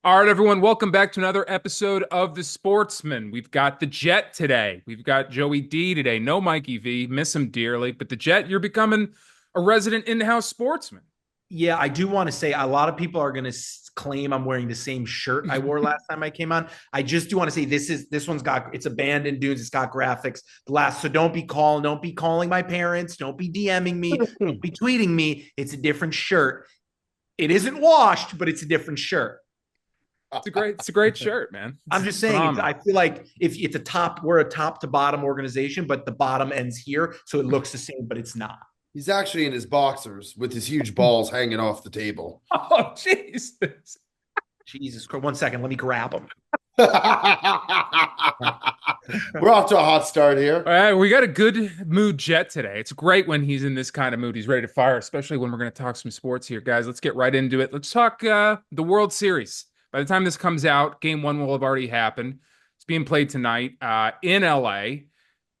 All right, everyone, welcome back to another episode of The Sportsmen. We've got the Jet today. We've got Joey D today. No Mikey V. Miss him dearly. But the Jet, you're becoming a resident in-house sportsman. Yeah, I do want to say a lot of people are going to claim I'm wearing the same shirt I wore last time I came on. I just do want to say this one's got it's abandoned dudes. It's got graphics. So don't be calling my parents, don't be DMing me, don't be tweeting me. It's a different shirt. It isn't washed, but it's a different shirt. It's a great shirt, man. I'm just saying, I feel like if it's we're a top to bottom organization, but the bottom ends here, so it looks the same, but it's not. He's actually in his boxers with his huge balls hanging off the table. Oh, Jesus. Jesus Christ. 1 second. Let me grab him. We're off to a hot start here. All right, we got a good mood Jet today. It's great when he's in this kind of mood. He's ready to fire, especially when we're going to talk some sports here, guys. Let's get right into it. Let's talk the World Series. By the time this comes out, game one will have already happened. It's being played tonight in LA.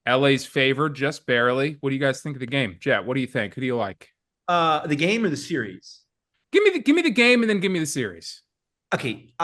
LA's favored just barely. What do you guys think of the game? Jet, what do you think? Who do you like? The game or the series? Give me the game and then give me the series. Okay,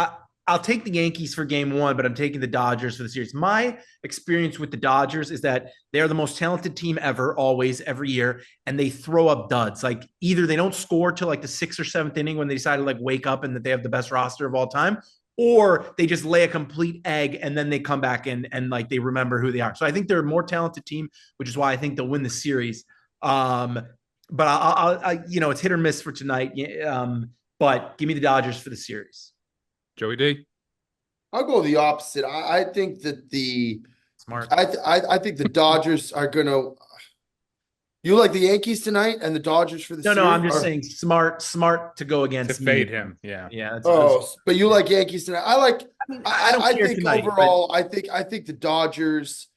I'll take the Yankees for game one, but I'm taking the Dodgers for the series. My experience with the Dodgers is that they're the most talented team ever, always, every year, and they throw up duds. Like either they don't score till like the sixth or seventh inning when they decide to like wake up and that they have the best roster of all time, or they just lay a complete egg and then they come back in and like they remember who they are. So I think they're a more talented team, which is why I think they'll win the series. But I it's hit or miss for tonight. But give me the Dodgers for the series. Joey D. I'll go the opposite. I think that smart. I think the Dodgers are gonna. You like the Yankees tonight and the Dodgers for the series? No, I'm just saying smart to go against to fade him. Yeah. But you like Yankees tonight. I think tonight, overall, but... I think the Dodgers.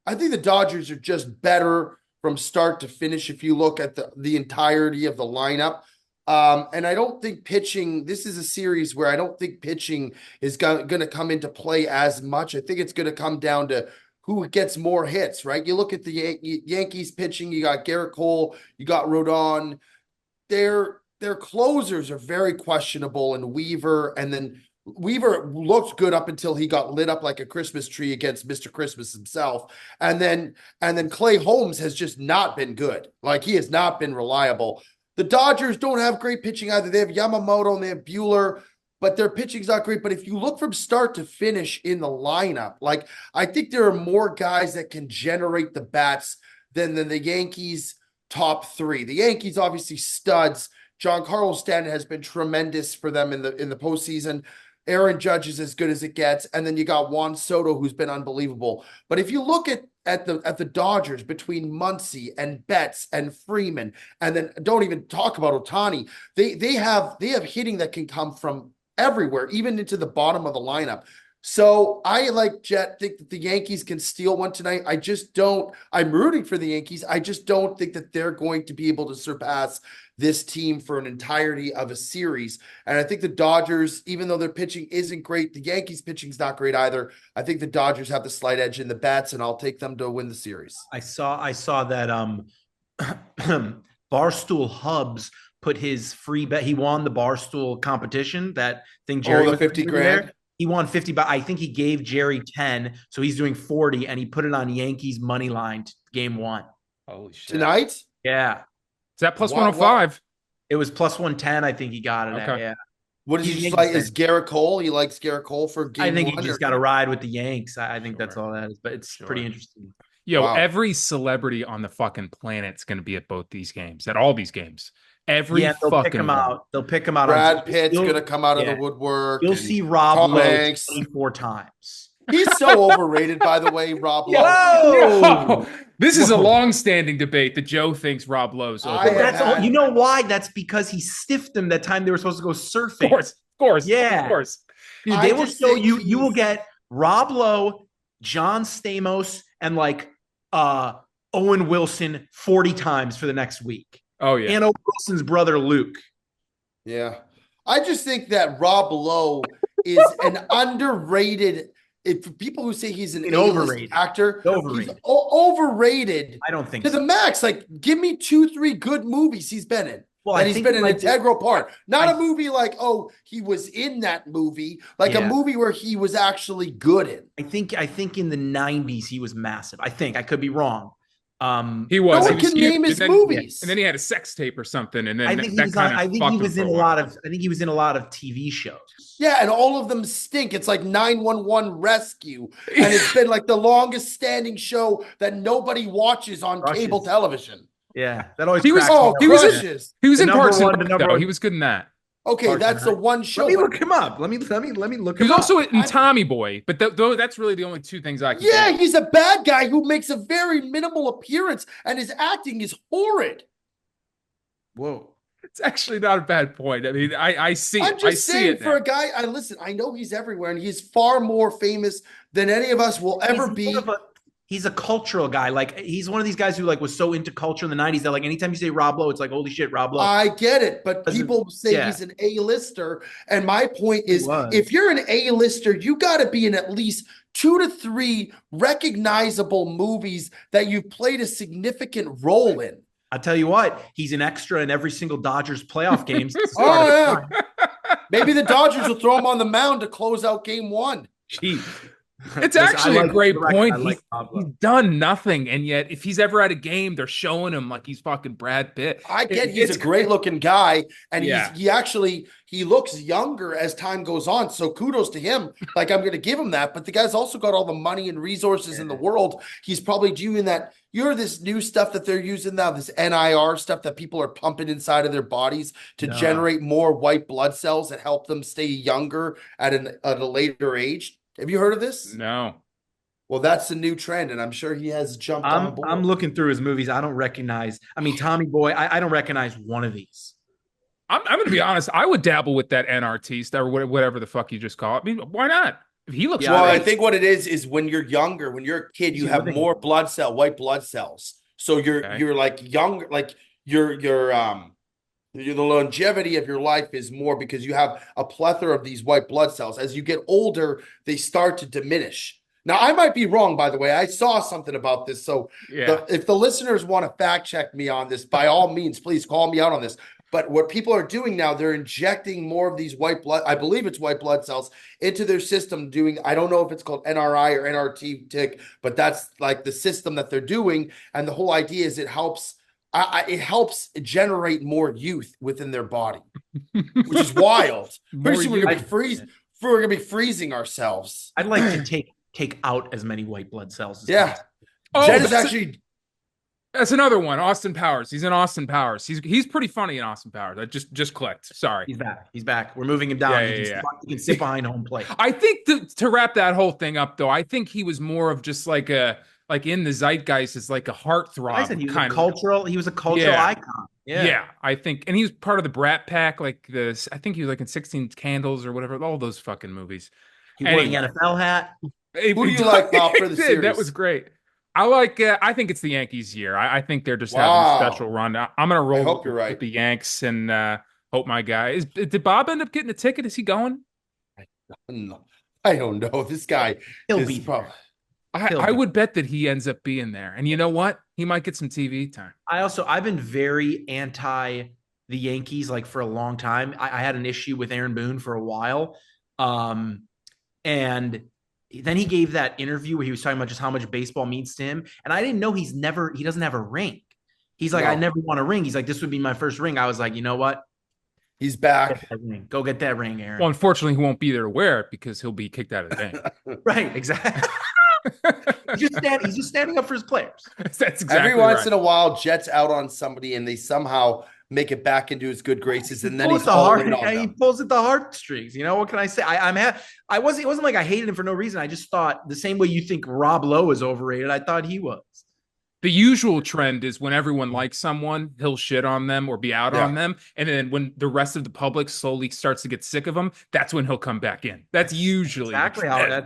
I think the Dodgers are just better from start to finish. If you look at the entirety of the lineup. And I don't think pitching, this is a series where I don't think pitching is going to come into play as much. I think it's going to come down to who gets more hits, right? You look at the Yankees pitching, you got Garrett Cole, you got Rodon. Their closers are very questionable, and then Weaver looked good up until he got lit up like a Christmas tree against Mr. Christmas himself. And then Clay Holmes has just not been good. Like he has not been reliable. The Dodgers don't have great pitching either. They have Yamamoto and they have Buehler, but their pitching's not great. But if you look from start to finish in the lineup, like I think there are more guys that can generate the bats than the Yankees' top three. The Yankees obviously studs. Giancarlo Stanton has been tremendous for them in the postseason. Aaron Judge is as good as it gets, and then you got Juan Soto, who's been unbelievable. But if you look at the Dodgers between Muncy and Betts and Freeman, and then don't even talk about Ohtani, they have hitting that can come from everywhere, even into the bottom of the lineup. So I like Jet, think that the Yankees can steal one tonight. I just don't. I'm rooting for the Yankees. I just don't think that they're going to be able to surpass this team for an entirety of a series. And I think the Dodgers, even though their pitching isn't great, the Yankees pitching's not great either. I think the Dodgers have the slight edge in the bats, and I'll take them to win the series. I saw that Barstool Hubs put his free bet. He won the Barstool competition, that thing Jerry the 50 grand. There. He won 50, but I think he gave Jerry 10, so he's doing 40, and he put it on Yankees money line game one. Holy shit. Tonight? Yeah. Is that plus 105? It was plus 110, I think he got it okay. at, yeah. What did you like? Is Garrett Cole? He likes Garrett Cole for game one? I think he just got to ride with the Yanks. I think that's all that is, but it's pretty interesting. Yo, every celebrity on the fucking planet's going to be at both these games, at all these games. They'll pick him out. They'll pick him out. Brad Pitt's going to come out of the woodwork. You'll see Rob Lowe 24 times. He's so overrated, by the way, Rob Lowe. Yo! This is a long-standing debate that Joe thinks Rob Lowe's overrated. You know why? That's because he stiffed them that time they were supposed to go surfing. Of course. Yeah. Of course. Dude, they will show you. You will get Rob Lowe, John Stamos, and like Owen Wilson 40 times for the next week. Oh, yeah. And Owen Wilson's brother, Luke. Yeah. I just think that Rob Lowe is an underrated. For people who say he's an overrated actor, he's overrated. I don't think to the max. Like, give me 2-3 good movies he's been in. Well, that I he's think been an like integral part. Not a movie like, oh, he was in that movie, like a movie where he was actually good in. I think in the 90s he was massive. I could be wrong. He was. No He one was can huge. name his And then, movies. and then he had a sex tape or something, and then I think that kind of fucked him for a while. I think he was in a lot of TV shows. Yeah, and all of them stink. It's like 911 Rescue, and it's been like the longest standing show that nobody watches on cable television. Yeah, that always. He was. He was in Parks and Rec, though. He was good in that. Okay, that's the one show. Let me look him up. Let me look him up. He was also in Tommy Boy, but that's really the only two things I can. Yeah, he's a bad guy who makes a very minimal appearance, and his acting is horrid. Whoa. It's actually not a bad point. I mean, I see it. I'm just saying, for a guy, I know he's everywhere, and he's far more famous than any of us will ever be. He's a cultural guy. Like, he's one of these guys who like was so into culture in the 90s that like anytime you say Rob Lowe, it's like, holy shit, Rob Lowe. I get it, but people say he's an A-lister. And my point is, if you're an A-lister, you got to be in at least 2 to 3 recognizable movies that you've played a significant role in. I'll tell you what, he's an extra in every single Dodgers playoff games. Oh, yeah. Maybe the Dodgers will throw him on the mound to close out game 1. Gee. It's actually a great point. He's done nothing, and yet if he's ever at a game, they're showing him like he's fucking Brad Pitt. I get he's a great looking guy, and he looks younger as time goes on. So kudos to him. Like, I'm going to give him that. But the guy's also got all the money and resources in the world. He's probably doing that. You're this new stuff that they're using now, this NIR stuff that people are pumping inside of their bodies to generate more white blood cells that help them stay younger at a later age. Have you heard of this? No. Well, that's the new trend, and I'm sure he has jumped on board. I'm looking through his movies. I don't recognize. I mean, Tommy Boy. I don't recognize one of these. I'm going to be honest. I would dabble with that NRT stuff or whatever the fuck you just call it. I mean, why not? If he looks. Well, I think what it is when you're younger, when you're a kid, you have more white blood cells. So you're like younger, like the longevity of your life is more because you have a plethora of these white blood cells. As you get older, they start to diminish. Now, I might be wrong, by the way. I saw something about this. So if the listeners want to fact check me on this, by all means, please call me out on this. But what people are doing now, they're injecting more of these I believe it's white blood cells into their system I don't know if it's called NRI or NRT tick, but that's like the system that they're doing. And the whole idea is it helps generate more youth within their body, which is wild. Pretty soon we're gonna be freezing ourselves. I'd like to take out as many white blood cells as possible. Jed is actually. That's another one. Austin Powers. He's in Austin Powers. He's pretty funny in Austin Powers. I just clicked. Sorry. He's back. We're moving him down. He can sit behind home plate. I think to wrap that whole thing up, though, I think he was more of just like in the zeitgeist is like a heartthrob. I said he was a cultural icon. Yeah, I think, and he was part of the Brat Pack, like this. I think he was like in 16 Candles or whatever, all those fucking movies. He wore the NFL hat. Who do you like, Bob, for the series? That was great. I think it's the Yankees' year. I think they're just having a special run. I'm gonna roll. I hope you're right. With the Yanks and hope my guy did Bob end up getting a ticket? Is he going? I don't know. This guy. He'll be probably. I would bet that he ends up being there. And you know what? He might get some TV time. I've been very anti the Yankees like for a long time. I had an issue with Aaron Boone for a while. And then he gave that interview where he was talking about just how much baseball means to him. And I didn't know he doesn't have a ring. He's like, I never want a ring. He's like, this would be my first ring. I was like, you know what? He's back. Go get that ring, Aaron. Well, unfortunately, he won't be there to wear it because he'll be kicked out of the game. Right, exactly. He's just standing up for his players. That's exactly Every once in a while, Jet's out on somebody and they somehow make it back into his good graces, and then he pulls at the heartstrings. You know, what can I say? It wasn't like I hated him for no reason. I just thought the same way you think Rob Lowe is overrated, I thought he was. The usual trend is when everyone likes someone, he'll shit on them or be out on them. And then when the rest of the public slowly starts to get sick of him, that's when he'll come back in. That's usually exactly how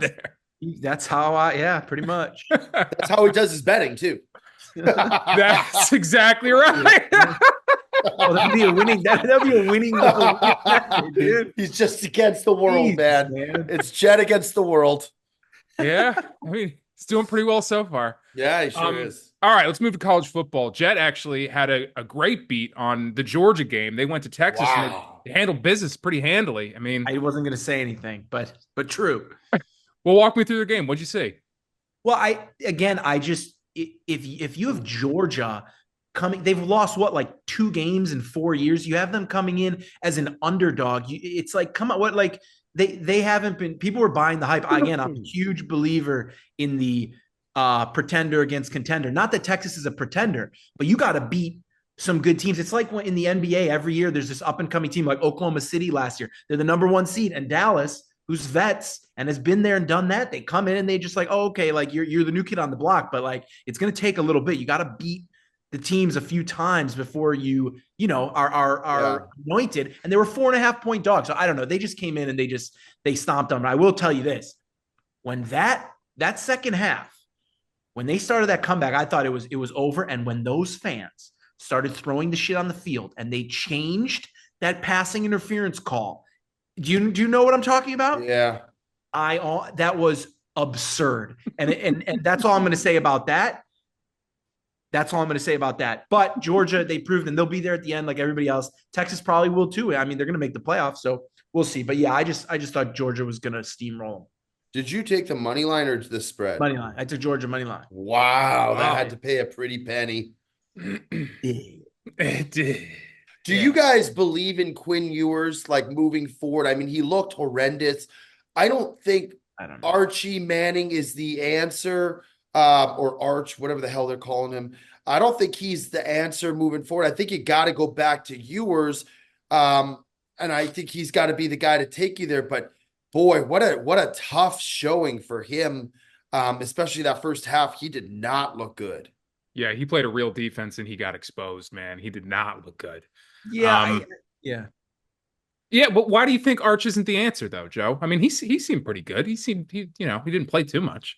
that's how pretty much. That's how he does his betting too. That's exactly right. Oh, that'd be a winning. That'd be a winning. Dude. He's just against the world, man. It's Jet against the world. Yeah, I mean, he's doing pretty well so far. Yeah, he sure is. All right, let's move to college football. Jet actually had a great beat on the Georgia game. They went to Texas and Wow. they handled business pretty handily. I mean, I wasn't going to say anything, but true. well, walk me through the game. What'd you see? Well, I just if you have Georgia coming, they've lost what, like 2 games in 4 years. You have them coming in as an underdog. It's like, come on, what, like they haven't been. People were buying the hype. Again, I'm a huge believer in the pretender against contender. Not that Texas is a pretender, but you got to beat some good teams. It's like when in the NBA every year there's this up and coming team like Oklahoma City last year. They're the #1 seed, and Dallas, who's vets and has been there and done that, they come in and they just like, oh, okay, like you're the new kid on the block, but like it's going to take a little bit. You got to beat the teams a few times before you are anointed. And they were 4.5-point dogs. So I don't know. They just came in and they stomped them. I will tell you this: when that second half, when they started that comeback, I thought it was over. And when those fans started throwing the shit on the field and they changed that passing interference call, do you know what I'm talking about? Yeah. That was absurd. And that's all I'm going to say about that. That's all I'm going to say about that. But Georgia, they proved, and they'll be there at the end like everybody else. Texas probably will too. I mean, they're going to make the playoffs, so we'll see. But yeah, I just thought Georgia was going to steamroll them. Did you take the money line or the spread? Money line. I took Georgia money line. Wow, that had to pay a pretty penny. It did. Do you guys believe in Quinn Ewers, like, moving forward? I mean, he looked horrendous. I don't know. Archie Manning is the answer, or Arch, whatever the hell they're calling him. I don't think he's the answer moving forward. I think you got to go back to Ewers, and I think he's got to be the guy to take you there. But boy, what a tough showing for him, especially that first half. He did not look good. Yeah, he played a real defense and he got exposed, man. He did not look good. Yeah. Yeah, but why do you think Arch isn't the answer, though, Joe? I mean, he seemed pretty good. He didn't play too much.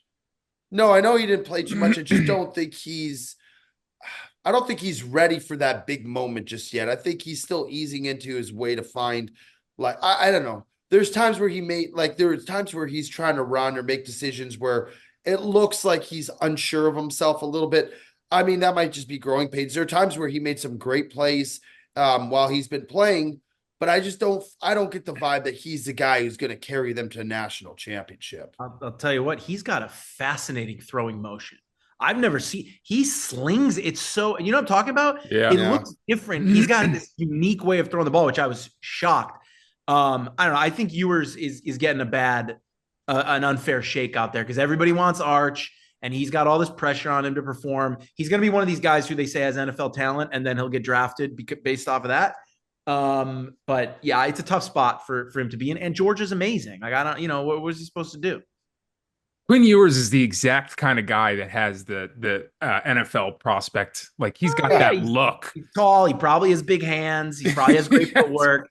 No, I know he didn't play too much. I just don't think I don't think he's ready for that big moment just yet. I think he's still easing into his way to find, like, I don't know. There's times where there's times where he's trying to run or make decisions where it looks like he's unsure of himself a little bit. I mean, that might just be growing pains. There are times where he made some great plays while he's been playing, but I don't get the vibe that he's the guy who's going to carry them to a national championship. I'll tell you what, he's got a fascinating throwing motion. I've never seen, he slings it so, you know what I'm talking about? Yeah. It looks different. He's got this unique way of throwing the ball, which I was shocked. I don't know. I think Ewers is getting an unfair shake out there because everybody wants Arch and he's got all this pressure on him to perform. He's going to be one of these guys who they say has NFL talent and then he'll get drafted based off of that. But yeah, it's a tough spot for him to be in. And Georgia's amazing. Like, I don't, what was he supposed to do? Quinn Ewers is the exact kind of guy that has the NFL prospect. Like, he's got that look. He's tall. He probably has big hands. He probably has great footwork.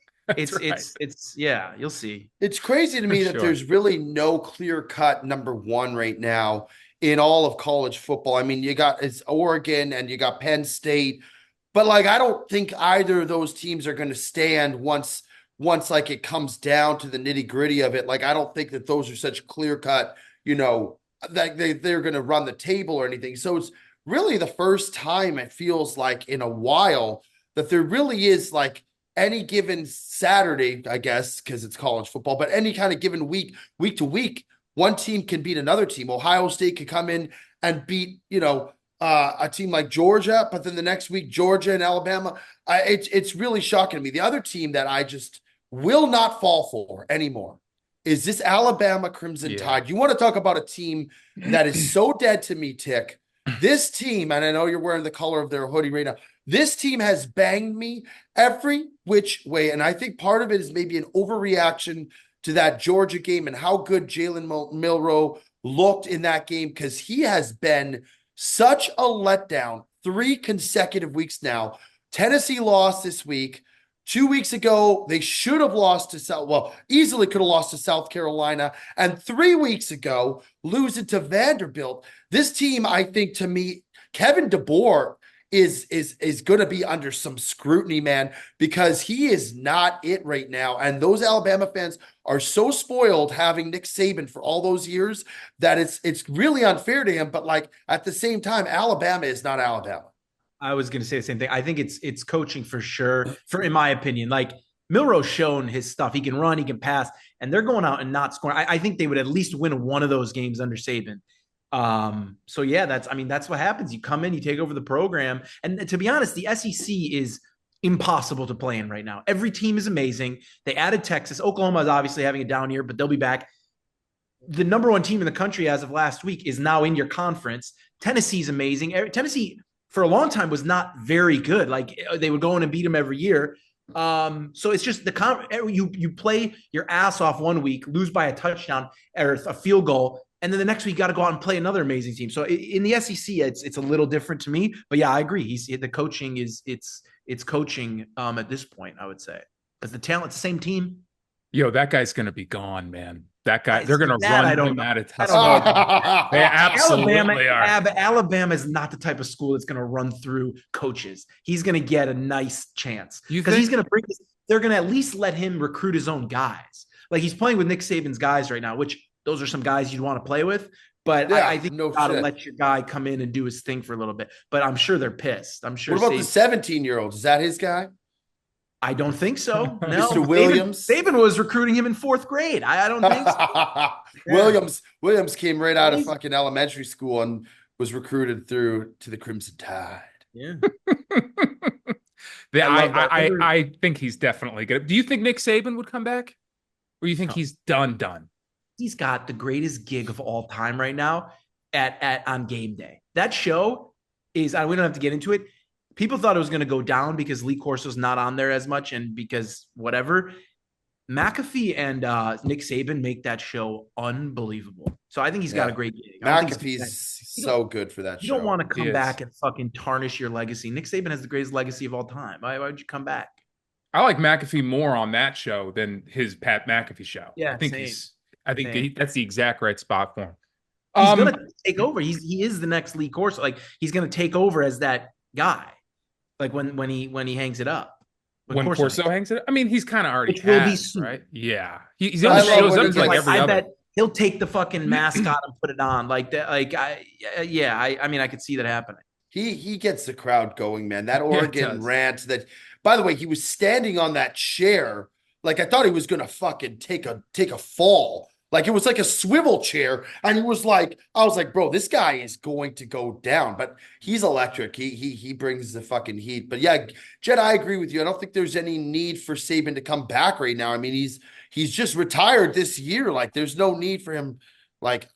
Yeah, you'll see. It's crazy to me that there's really no clear-cut number one right now in all of college football. I mean, it's Oregon and you got Penn State, but like, I don't think either of those teams are going to stand once like it comes down to the nitty-gritty of it. Like, I don't think that those are such clear-cut, that they're going to run the table or anything. So it's really the first time it feels like in a while that there really is, like, any given Saturday, I guess, because it's college football, but any kind of given week to week, one team can beat another team. Ohio State could come in and beat, a team like Georgia, but then the next week, Georgia and Alabama. It's really shocking to me. The other team that I just will not fall for anymore is this Alabama Crimson Tide. You want to talk about a team that is so dead to me, Tick. This team, and I know you're wearing the color of their hoodie right now, this team has banged me every which way. And I think part of it is maybe an overreaction to that Georgia game and how good Jalen Milroe looked in that game, because he has been such a letdown 3 consecutive weeks now. Tennessee lost this week. 2 weeks ago, they should have lost to easily could have lost to South Carolina. And 3 weeks ago, losing to Vanderbilt. This team, I think, to me, Kevin DeBoer is going to be under some scrutiny, man, because he is not it right now. And those Alabama fans are so spoiled having Nick Saban for all those years that it's really unfair to him. But like at the same time, Alabama is not Alabama. I was going to say the same thing. I think it's coaching for sure. In my opinion, like Milroe's shown his stuff. He can run, he can pass, and they're going out and not scoring. I think they would at least win one of those games under Saban. So yeah, that's what happens. You come in, you take over the program. And to be honest, the SEC is impossible to play in right now. Every team is amazing. They added Texas. Oklahoma is obviously having a down year, but they'll be back. The number one team in the country as of last week is now in your conference. Tennessee's amazing. Tennessee for a long time was not very good. Like they would go in and beat them every year. So it's just you play your ass off one week, lose by a touchdown or a field goal, and then the next week you got to go out and play another amazing team. So in the SEC, it's a little different to me. But yeah, I agree. The coaching it's coaching at this point, I would say, because the talent's the same team. Yo, that guy's gonna be gone, man. That guy, they're gonna run him out of touch. They absolutely are. Alabama is not the type of school that's gonna run through coaches. He's gonna get a nice chance because he's gonna bring. They're gonna at least let him recruit his own guys. Like he's playing with Nick Saban's guys right now, which those are some guys you'd want to play with. But yeah, I think you got to let your guy come in and do his thing for a little bit. But I'm sure they're pissed. I'm sure. What about the 17-year-olds? Is that his guy? I don't think so. No, Mr. Williams. Saban was recruiting him in 4th grade. I don't think so. Williams came right out of fucking elementary school and was recruited through to the Crimson Tide. Yeah. I think he's definitely good. Do you think Nick Saban would come back? Or you think he's done? He's got the greatest gig of all time right now on game day. That show is, we don't have to get into it. People thought it was going to go down because Lee Corso's not on there as much and because whatever. McAfee and Nick Saban make that show unbelievable. So I think he's got a great gig. McAfee's so good for that show. You don't want to come back and fucking tarnish your legacy. Nick Saban has the greatest legacy of all time. Why would you come back? I like McAfee more on that show than his Pat McAfee show. Yeah, I think that's the exact right spot for him. He's going to take over. He is the next Lee Corso. Like he's going to take over as that guy. Like when he hangs it up. When Corso hangs it up? I mean, he's kind of already right? Yeah. He only shows up like every other. Bet he'll take the fucking mascot and put it on. Like that. Like I mean, I could see that happening. He gets the crowd going, man. That Oregon rant that, by the way, he was standing on that chair. Like I thought he was going to fucking take a fall. Like it was like a swivel chair. And I was like, bro, this guy is going to go down, but he's electric. He brings the fucking heat. But yeah, Jed, I agree with you. I don't think there's any need for Saban to come back right now. I mean, he's just retired this year. Like there's no need for him. Like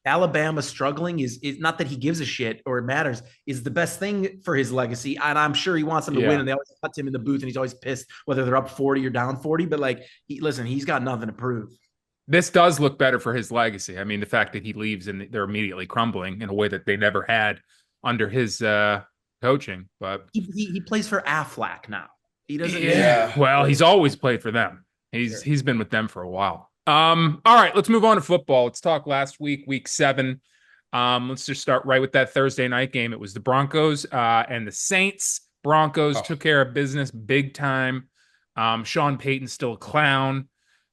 Alabama struggling is not that he gives a shit or it matters, is the best thing for his legacy. And I'm sure he wants them to win. And they always cut him in the booth and he's always pissed whether they're up 40 or down 40. But like, he's got nothing to prove. This does look better for his legacy. I mean, the fact that he leaves and they're immediately crumbling in a way that they never had under his coaching. But he plays for Aflac now. He doesn't. Yeah. Well, he's always played for them. He's been with them for a while. All right, let's move on to football. Let's talk last week, week 7. Let's just start right with that Thursday night game. It was the Broncos and the Saints. Broncos took care of business big time. Sean Payton's still a clown.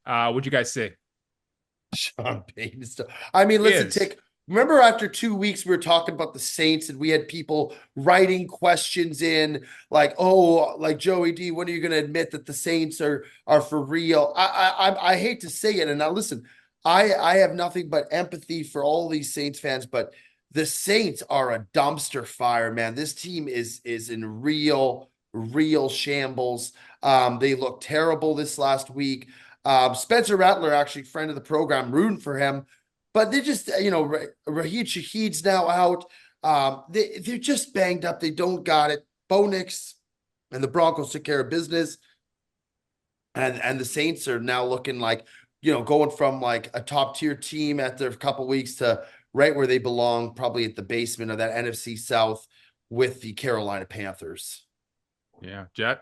What'd you guys say? Sean Payton still. I mean, listen, remember after 2 weeks we were talking about the Saints and we had people writing questions in like, like Joey D, when are you going to admit that the Saints are for real? I hate to say it. And now listen, I have nothing but empathy for all these Saints fans, but the Saints are a dumpster fire, man. This team is in real shambles. They look terrible this last week. Spencer Rattler, actually friend of the program, rooting for him, but they're just, Raheed Shaheed's now out. They're just banged up. They don't got it. Bo Nix and the Broncos took care of business. And the Saints are now looking like, going from like a top tier team after a couple of weeks to right where they belong, probably at the basement of that NFC South with the Carolina Panthers. Yeah. Jet?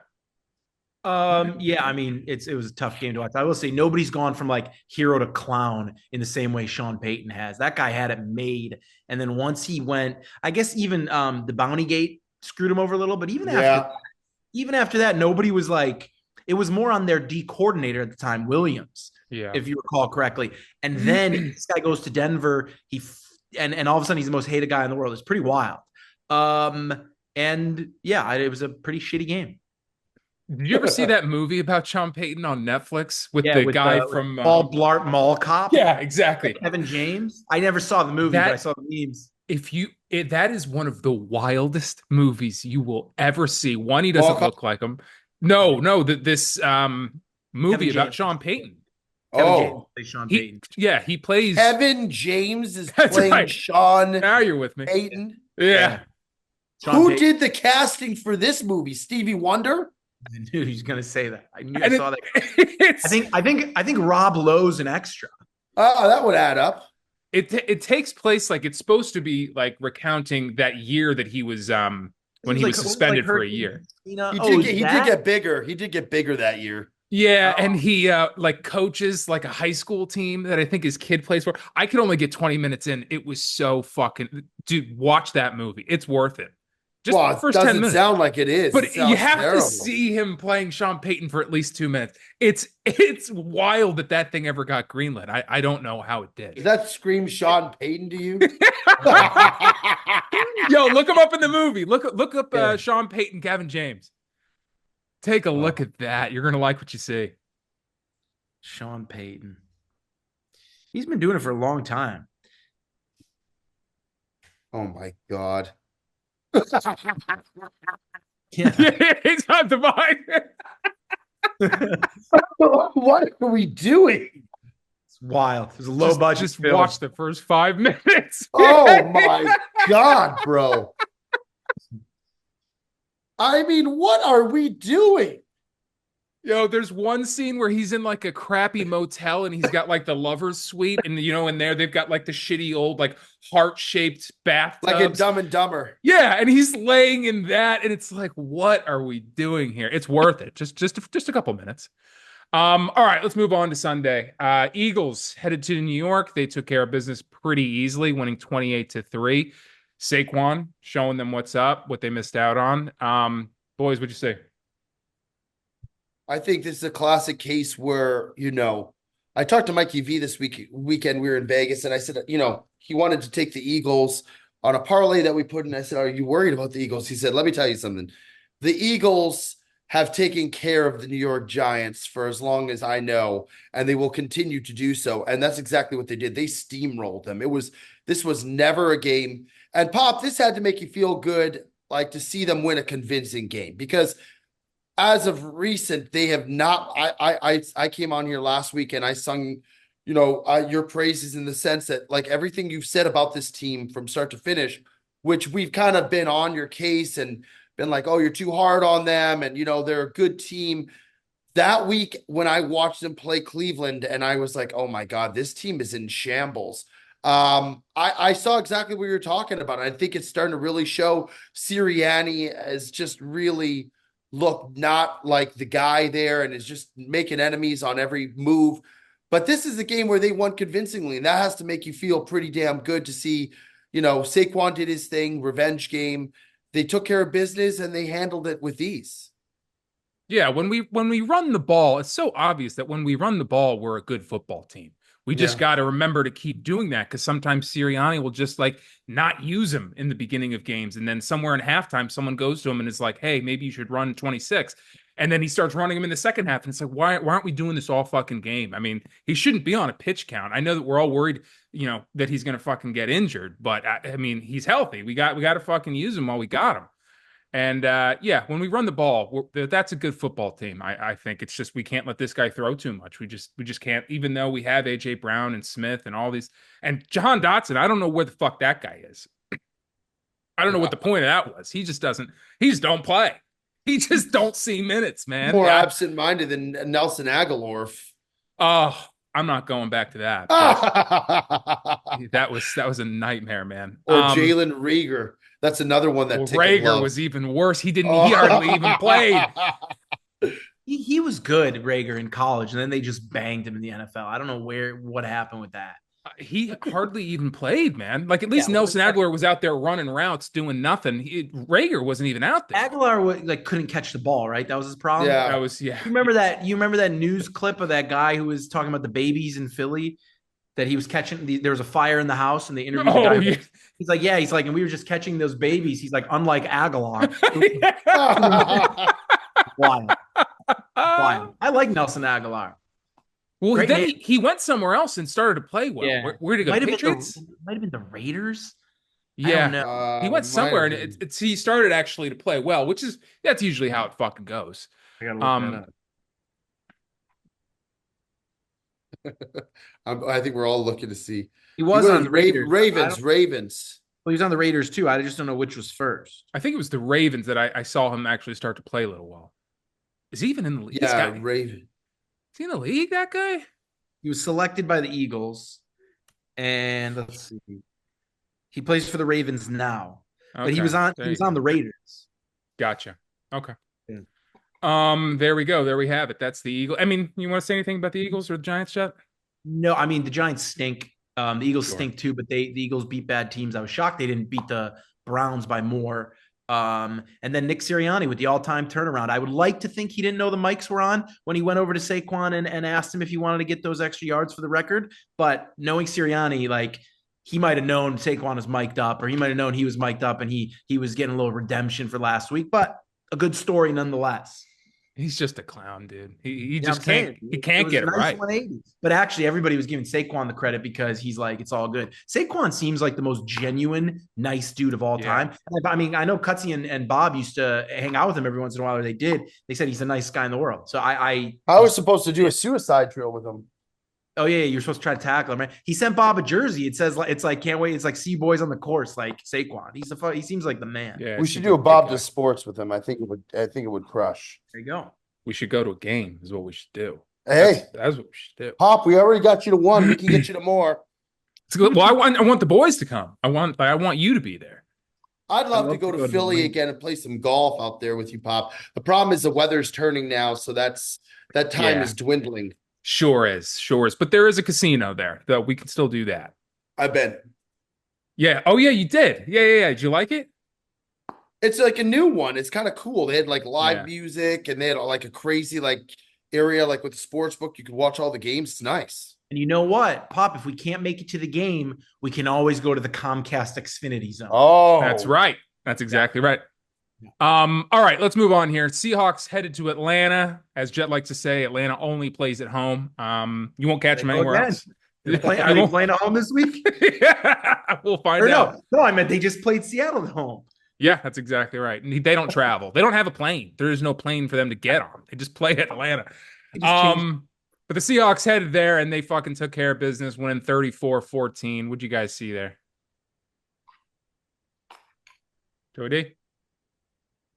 Yeah, I mean, it was a tough game to watch. I will say nobody's gone from like hero to clown in the same way Sean Payton has. That guy had it made. And then once he went, I guess even the Bounty Gate screwed him over a little. But even after that, nobody was like, it was more on their D coordinator at the time, Williams, if you recall correctly. And then this guy goes to Denver. And all of a sudden he's the most hated guy in the world. It's pretty wild. And yeah, it was a pretty shitty game. Did you ever see that movie about Sean Payton on Netflix with the guy from Paul Blart Mall Cop? Yeah, exactly. Kevin James. I never saw the movie, but I saw the memes. That is one of the wildest movies you will ever see. One, he doesn't look like him. No, this movie about Sean Payton. Kevin James plays Sean Payton. Yeah, he plays. Kevin James is playing Sean. Now you're with me. Payton. Yeah. Who did the casting for this movie? Stevie Wonder? I knew he was going to say that. I saw that. I think Rob Lowe's an extra. Oh, that would add up. It takes place like it's supposed to be like recounting that year that he was when he was suspended for a year. He did get bigger. He did get bigger that year. Yeah, and he like coaches like a high school team that I think his kid plays for. I could only get 20 minutes in. It was so fucking dude, watch that movie. It's worth it. Just the first 10 minutes. Sound like it is. But you have to see him playing Sean Payton for at least 2 minutes. It's wild that thing ever got greenlit. I don't know how it did. Does that scream Sean Payton to you? Yo, look him up in the movie. Look up Sean Payton, Kevin James. Take a look at that. You're gonna like what you see. Sean Payton. He's been doing it for a long time. Oh my God. Yeah. It's not divine. What are we doing? It's wild. It's a low budget. Just watch the first 5 minutes. Oh my God, bro. I mean, what are we doing? Yo, there's one scene where he's in like a crappy motel and he's got like the lover's suite, and in there they've got like the shitty old like heart-shaped bathtubs. Like a Dumb and Dumber. Yeah, and he's laying in that, and it's like, what are we doing here? It's worth it. Just a couple minutes. All right, let's move on to Sunday. Eagles headed to New York. They took care of business pretty easily, winning 28-3. Saquon showing them what's up, what they missed out on. Boys, what'd you say? I think this is a classic case where, I talked to Mikey V this weekend. We were in Vegas, and I said, he wanted to take the Eagles on a parlay that we put in. I said, are you worried about the Eagles? He said, let me tell you something. The Eagles have taken care of the New York Giants for as long as I know, and they will continue to do so. And that's exactly what they did. They steamrolled them. This was never a game. And Pop, this had to make you feel good, like to see them win a convincing game, because as of recent, they have not. I came on here last week and I sung, your praises in the sense that like everything you've said about this team from start to finish, which we've kind of been on your case and been like, oh, you're too hard on them, and they're a good team. That week when I watched them play Cleveland, and I was like, oh my God, this team is in shambles. I saw exactly what you're talking about. I think it's starting to really show. Sirianni is just really look not like the guy there and is just making enemies on every move. But this is a game where they won convincingly, and that has to make you feel pretty damn good to see, Saquon did his thing, revenge game. They took care of business and they handled it with ease. Yeah, when we run the ball, it's so obvious that when we run the ball, we're a good football team. We just got to remember to keep doing that, because sometimes Sirianni will just like not use him in the beginning of games. And then somewhere in halftime, someone goes to him and is like, hey, maybe you should run 26. And then he starts running him in the second half. And it's like, why aren't we doing this all fucking game? I mean, he shouldn't be on a pitch count. I know that we're all worried, that he's going to fucking get injured. But I mean, he's healthy. We got to fucking use him while we got him. And when we run the ball, that's a good football team. I think it's just we can't let this guy throw too much. We just can't, even though we have AJ Brown and Smith and all these, and Jahan Dotson. I don't know where the fuck that guy is. I don't know what the point of that was. He just don't play. He just don't see minutes, man. More absent-minded than Nelson Aguilar. Oh, I'm not going back to that. That was a nightmare, man. Or Jalen Reagor. That's another one that Reagor was even worse. He hardly even played. He was good, Reagor, in college, and then they just banged him in the NFL. I don't know what happened with that. He hardly even played, man. Like at least Nelson Aguilar was out there running routes, doing nothing. Rager wasn't even out there. Aguilar couldn't catch the ball, right? That was his problem. Yeah. That was yeah. You remember that? You remember that news clip of that guy who was talking about the babies in Philly that he was catching? There was a fire in the house, and they interviewed the guy. Yeah. He's like, yeah, he's like, and we were just catching those babies. He's like, unlike Aguilar, wild. I like Nelson Aguilar. Well, then he went somewhere else and started to play well. Yeah. Where did he go? Patriots? Might have been the Raiders. Yeah, he went somewhere and he started actually to play well, that's usually how it fucking goes. I gotta look that up. I think we're all looking to see. He was on the Raiders. Ravens. Well, he was on the Raiders too. I just don't know which was first. I think it was the Ravens that I saw him actually start to play a little well. Is he even in the league? Yeah, Raven. Is he in the league, that guy? He was selected by the Eagles. And let's see. He plays for the Ravens now. Okay. But he was on the Raiders. Gotcha. Okay. Yeah. There we go. There we have it. That's the Eagles. I mean, you want to say anything about the Eagles or the Giants, Chet? No, I mean the Giants stink. The Eagles stink too, but the Eagles beat bad teams. I was shocked they didn't beat the Browns by more. And then Nick Sirianni with the all-time turnaround. I would like to think he didn't know the mics were on when he went over to Saquon and asked him if he wanted to get those extra yards for the record. But knowing Sirianni, like he might have known Saquon was mic'd up, or he might have known he was mic'd up and he was getting a little redemption for last week. But a good story nonetheless. He's just a clown, dude. He just can't get it right. 180. But actually, everybody was giving Saquon the credit because he's like, it's all good. Saquon seems like the most genuine, nice dude of all time. I mean, I know Cutsy and Bob used to hang out with him every once in a while, or they did. They said he's the nicest guy in the world. So I was supposed to do a suicide drill with him. Oh yeah, you're supposed to try to tackle him, right? He sent Bob a jersey. It says it's like can't wait. It's like see boys on the course, like Saquon. He seems like the man. Yeah, we should do a Bob to Sports with him. I think it would crush. There you go. We should go to a game. Is what we should do. Hey, that's what we should do. Pop, we already got you to one. We can get you to more. Well, I want the boys to come. I want you to be there. I'd love to go to Philly again and play some golf out there with you, Pop. The problem is the weather's turning now, so that time is dwindling. Sure is. But there is a casino there, though. We can still do that. I've been. Yeah. Oh, yeah, you did. Yeah. Did you like it? It's like a new one. It's kind of cool. They had like live music and they had like a crazy like area like with the sports book. You could watch all the games. It's nice. And you know what, Pop? If we can't make it to the game, we can always go to the Comcast Xfinity Zone. Oh, that's right. That's exactly right. All right, let's move on here. Seahawks headed to Atlanta. As Jet likes to say, Atlanta only plays at home. You won't catch them anywhere else. Are they playing at home this week? Yeah, we'll find out. No, I meant they just played Seattle at home. Yeah, that's exactly right. And they don't travel. They don't have a plane. There is no plane for them to get on. They just play at Atlanta. But the Seahawks headed there and they fucking took care of business, winning 34-14. What'd you guys see there? Joey D?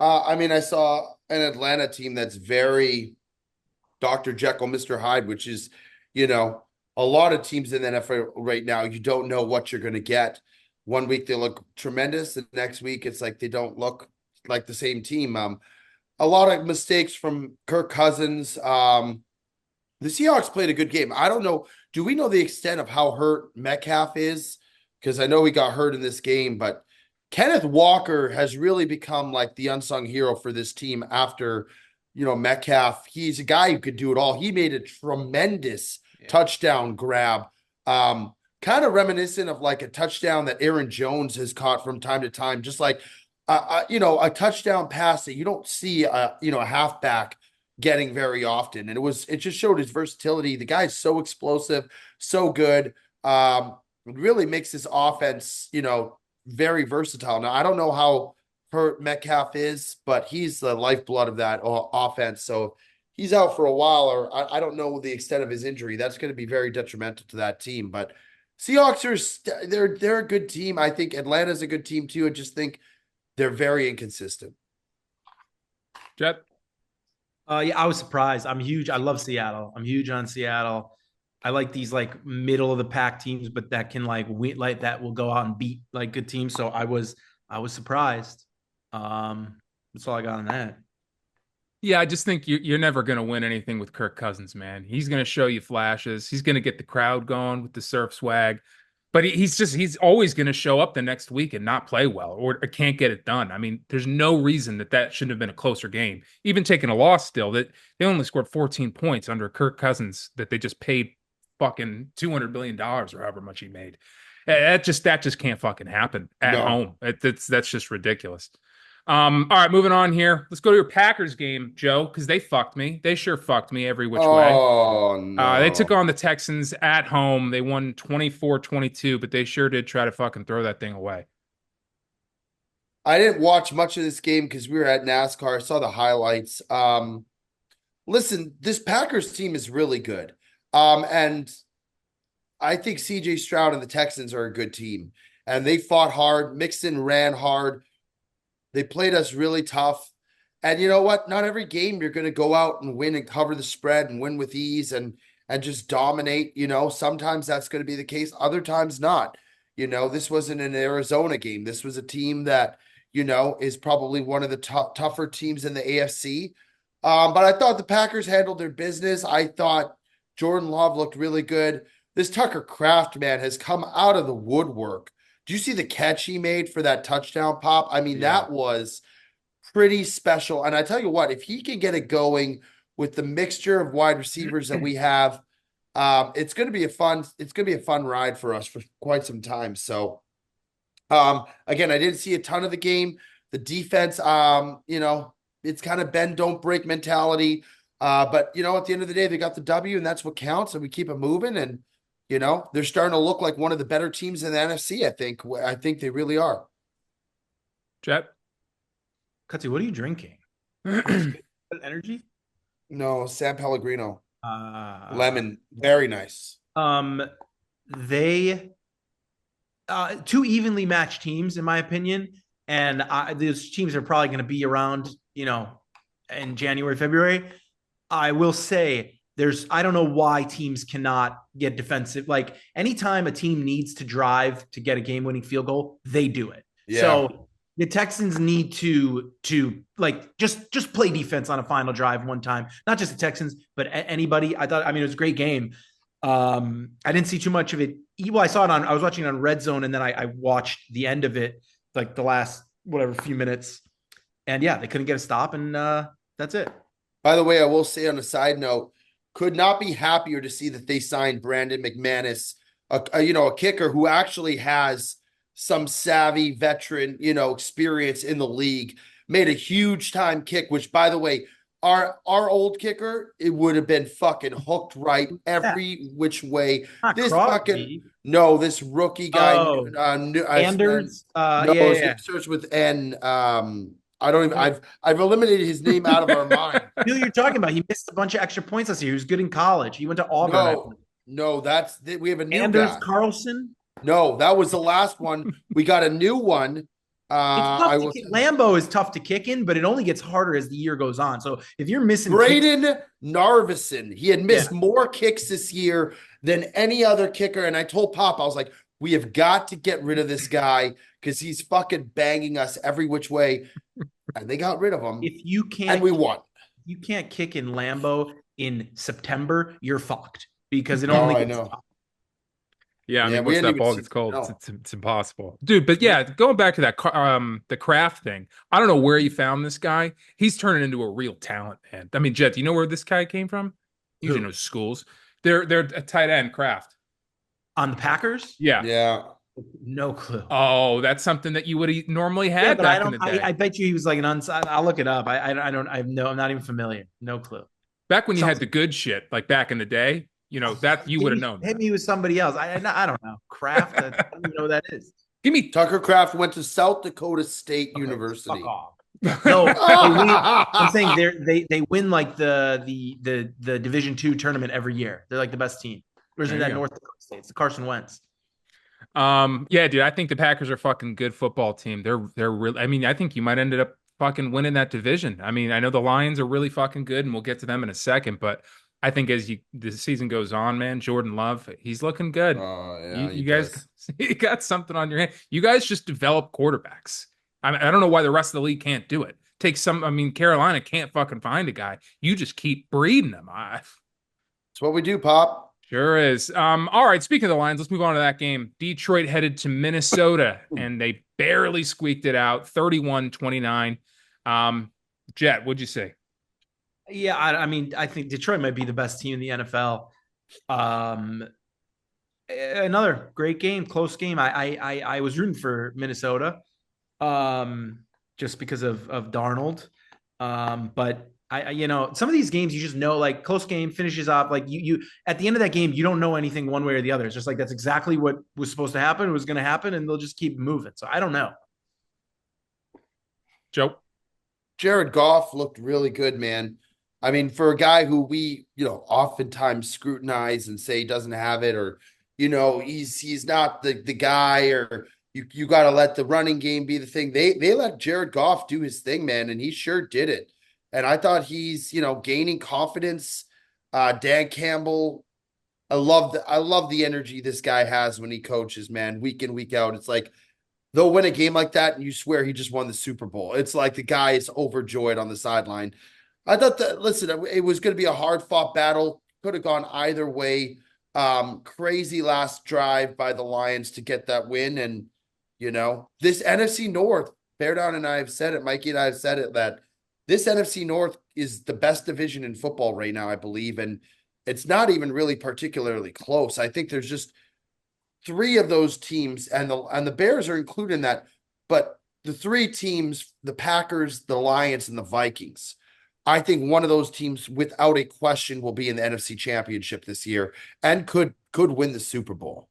I mean, I saw an Atlanta team that's very Dr. Jekyll, Mr. Hyde, which is, a lot of teams in the NFL right now, you don't know what you're going to get. One week they look tremendous. The next week it's like they don't look like the same team. A lot of mistakes from Kirk Cousins. The Seahawks played a good game. I don't know. Do we know the extent of how hurt Metcalf is? Because I know he got hurt in this game, but Kenneth Walker has really become like the unsung hero for this team after, Metcalf. He's a guy who could do it all. He made a tremendous touchdown grab. Kind of reminiscent of like a touchdown that Aaron Jones has caught from time to time, just like, a touchdown pass that you don't see, a halfback getting very often. And it just showed his versatility. The guy's so explosive, so good. It really makes his offense, very versatile. Now, I don't know how hurt Metcalf is, but he's the lifeblood of that offense. So he's out for a while, or I don't know the extent of his injury. That's going to be very detrimental to that team. But Seahawks they're a good team. I think Atlanta's a good team too. I just think they're very inconsistent. Jet? I was surprised. I'm huge. I love Seattle. I'm huge on Seattle. I like these like middle of the pack teams, but that can like win, like that will go out and beat like good teams. So I was surprised. That's all I got on that. Yeah, I just think you're never going to win anything with Kirk Cousins, man. He's going to show you flashes. He's going to get the crowd going with the surf swag, but he's always going to show up the next week and not play well or can't get it done. I mean, there's no reason that shouldn't have been a closer game. Even taking a loss still, that they only scored 14 points under Kirk Cousins that they just paid fucking $200 million or however much he made. That just can't fucking happen at No. home. That's just ridiculous. All right, moving on here. Let's go to your Packers game, Joe, because they fucked me. They sure fucked me every which way. Oh They took no. on the Texans at home. They won 24-22, but they sure did try to fucking throw that thing away. I didn't watch much of this game because we were at NASCAR. I saw the highlights. Listen, this Packers team is really good. And I think CJ Stroud and the Texans are a good team. And they fought hard. Mixon ran hard. They played us really tough. And you know what? Not every game you're going to go out and win and cover the spread and win with ease and just dominate. Sometimes that's going to be the case. Other times not. This wasn't an Arizona game. This was a team that, is probably one of the tougher teams in the AFC. But I thought the Packers handled their business. I thought Jordan Love looked really good. This Tucker Kraft, man, has come out of the woodwork. Do you see the catch he made for that touchdown pop? I mean, that was pretty special. And I tell you what, if he can get it going with the mixture of wide receivers that we have, it's going to be a fun ride for us for quite some time. So, again, I didn't see a ton of the game. The defense, it's kind of bend, don't break mentality. But at the end of the day, they got the W, and that's what counts. And we keep it moving. And they're starting to look like one of the better teams in the NFC. I think they really are. Jet? Cutty, what are you drinking? Energy? No, San Pellegrino. Lemon. Very nice. They two evenly matched teams, in my opinion. And those teams are probably going to be around, in January, February. I will say I don't know why teams cannot get defensive. Like anytime a team needs to drive to get a game-winning field goal, they do it. Yeah. So the Texans need to like just play defense on a final drive one time. Not just the Texans, but anybody. It was a great game. I didn't see too much of it. Well, I was watching it on Red Zone, and then I watched the end of it, like the last few minutes. And yeah, they couldn't get a stop, and that's it. By the way, I will say on a side note, could not be happier to see that they signed Brandon McManus, a kicker who actually has some savvy veteran, experience in the league. Made a huge time kick, which, by the way, our old kicker, it would have been fucking hooked right every which way. This rookie guy, Anders. It starts with N. I don't even. I've eliminated his name out of our mind. Who you're talking about? He missed a bunch of extra points this year. He was good in college. He went to Auburn. No, we have a new Anders guy. Carlson. No, that was the last one. We got a new one. Lambeau is tough to kick in, but it only gets harder as the year goes on. So if you're missing Braden Narvison, he had missed more kicks this year than any other kicker. And I told Pop, I was like, we have got to get rid of this guy because he's fucking banging us every which way. And they got rid of him. And we won. You can't kick in Lambeau in September, you're fucked because it only gets tough. Yeah, I mean, once that ball gets cold, it's impossible. Dude, but yeah, going back to that the Kraft thing, I don't know where you found this guy. He's turning into a real talent, man. I mean, Jet, do you know where this guy came from? You know schools. They're a tight end, Kraft. On the Packers? Yeah. Yeah. No clue. Oh, that's something that you would have normally had back in the day. I bet you he was like I'll look it up. I'm not even familiar. No clue. Back when you had the good shit, like back in the day, that you would have known. Maybe he was somebody else. I don't know. Kraft, I don't even know who that is. Give me Tucker Kraft went to South Dakota State University. Fuck off. No, I'm saying they win like the Division II tournament every year. They're like the best team. Where's that North Dakota State? It's the Carson Wentz. Yeah, dude, I think the Packers are a fucking good football team. They're really. I mean, I think you might ended up fucking winning that division. I mean, I know the Lions are really fucking good, and we'll get to them in a second. But I think as the season goes on, man, Jordan Love, he's looking good. Yeah, you guys, you got something on your hand. You guys just develop quarterbacks. I don't know why the rest of the league can't do it. take some. I mean, Carolina can't fucking find a guy. You just keep breeding them. That's what we do, Pop. Sure is. All right. Speaking of the Lions, let's move on to that game. Detroit headed to Minnesota, and they barely squeaked it out, 31-29. Jet, what'd you say? Yeah, I mean, I think Detroit might be the best team in the NFL. Another great game, close game. I was rooting for Minnesota, just because of Darnold. But some of these games you just know, like close game finishes up, like you at the end of that game, you don't know anything one way or the other. It's just like that's exactly what was supposed to happen, was going to happen, and they'll just keep moving. So I don't know. Joe? Jared Goff looked really good, man. I mean, for a guy who we, oftentimes scrutinize and say he doesn't have it, or, he's not the guy, or you got to let the running game be the thing. They let Jared Goff do his thing, man, and he sure did it. And I thought he's, gaining confidence. Dan Campbell, I love the energy this guy has when he coaches, man, week in, week out. It's like they'll win a game like that and you swear he just won the Super Bowl. It's like the guy is overjoyed on the sideline. I thought that, listen, it was going to be a hard-fought battle. Could have gone either way. Crazy last drive by the Lions to get that win. And, this NFC North, Bear Down and I have said it, Mikey and I have said it, that this NFC North is the best division in football right now, I believe. And it's not even really particularly close. I think there's just three of those teams, and the Bears are included in that. But the three teams, the Packers, the Lions, and the Vikings, I think one of those teams, without a question, will be in the NFC Championship this year and could win the Super Bowl.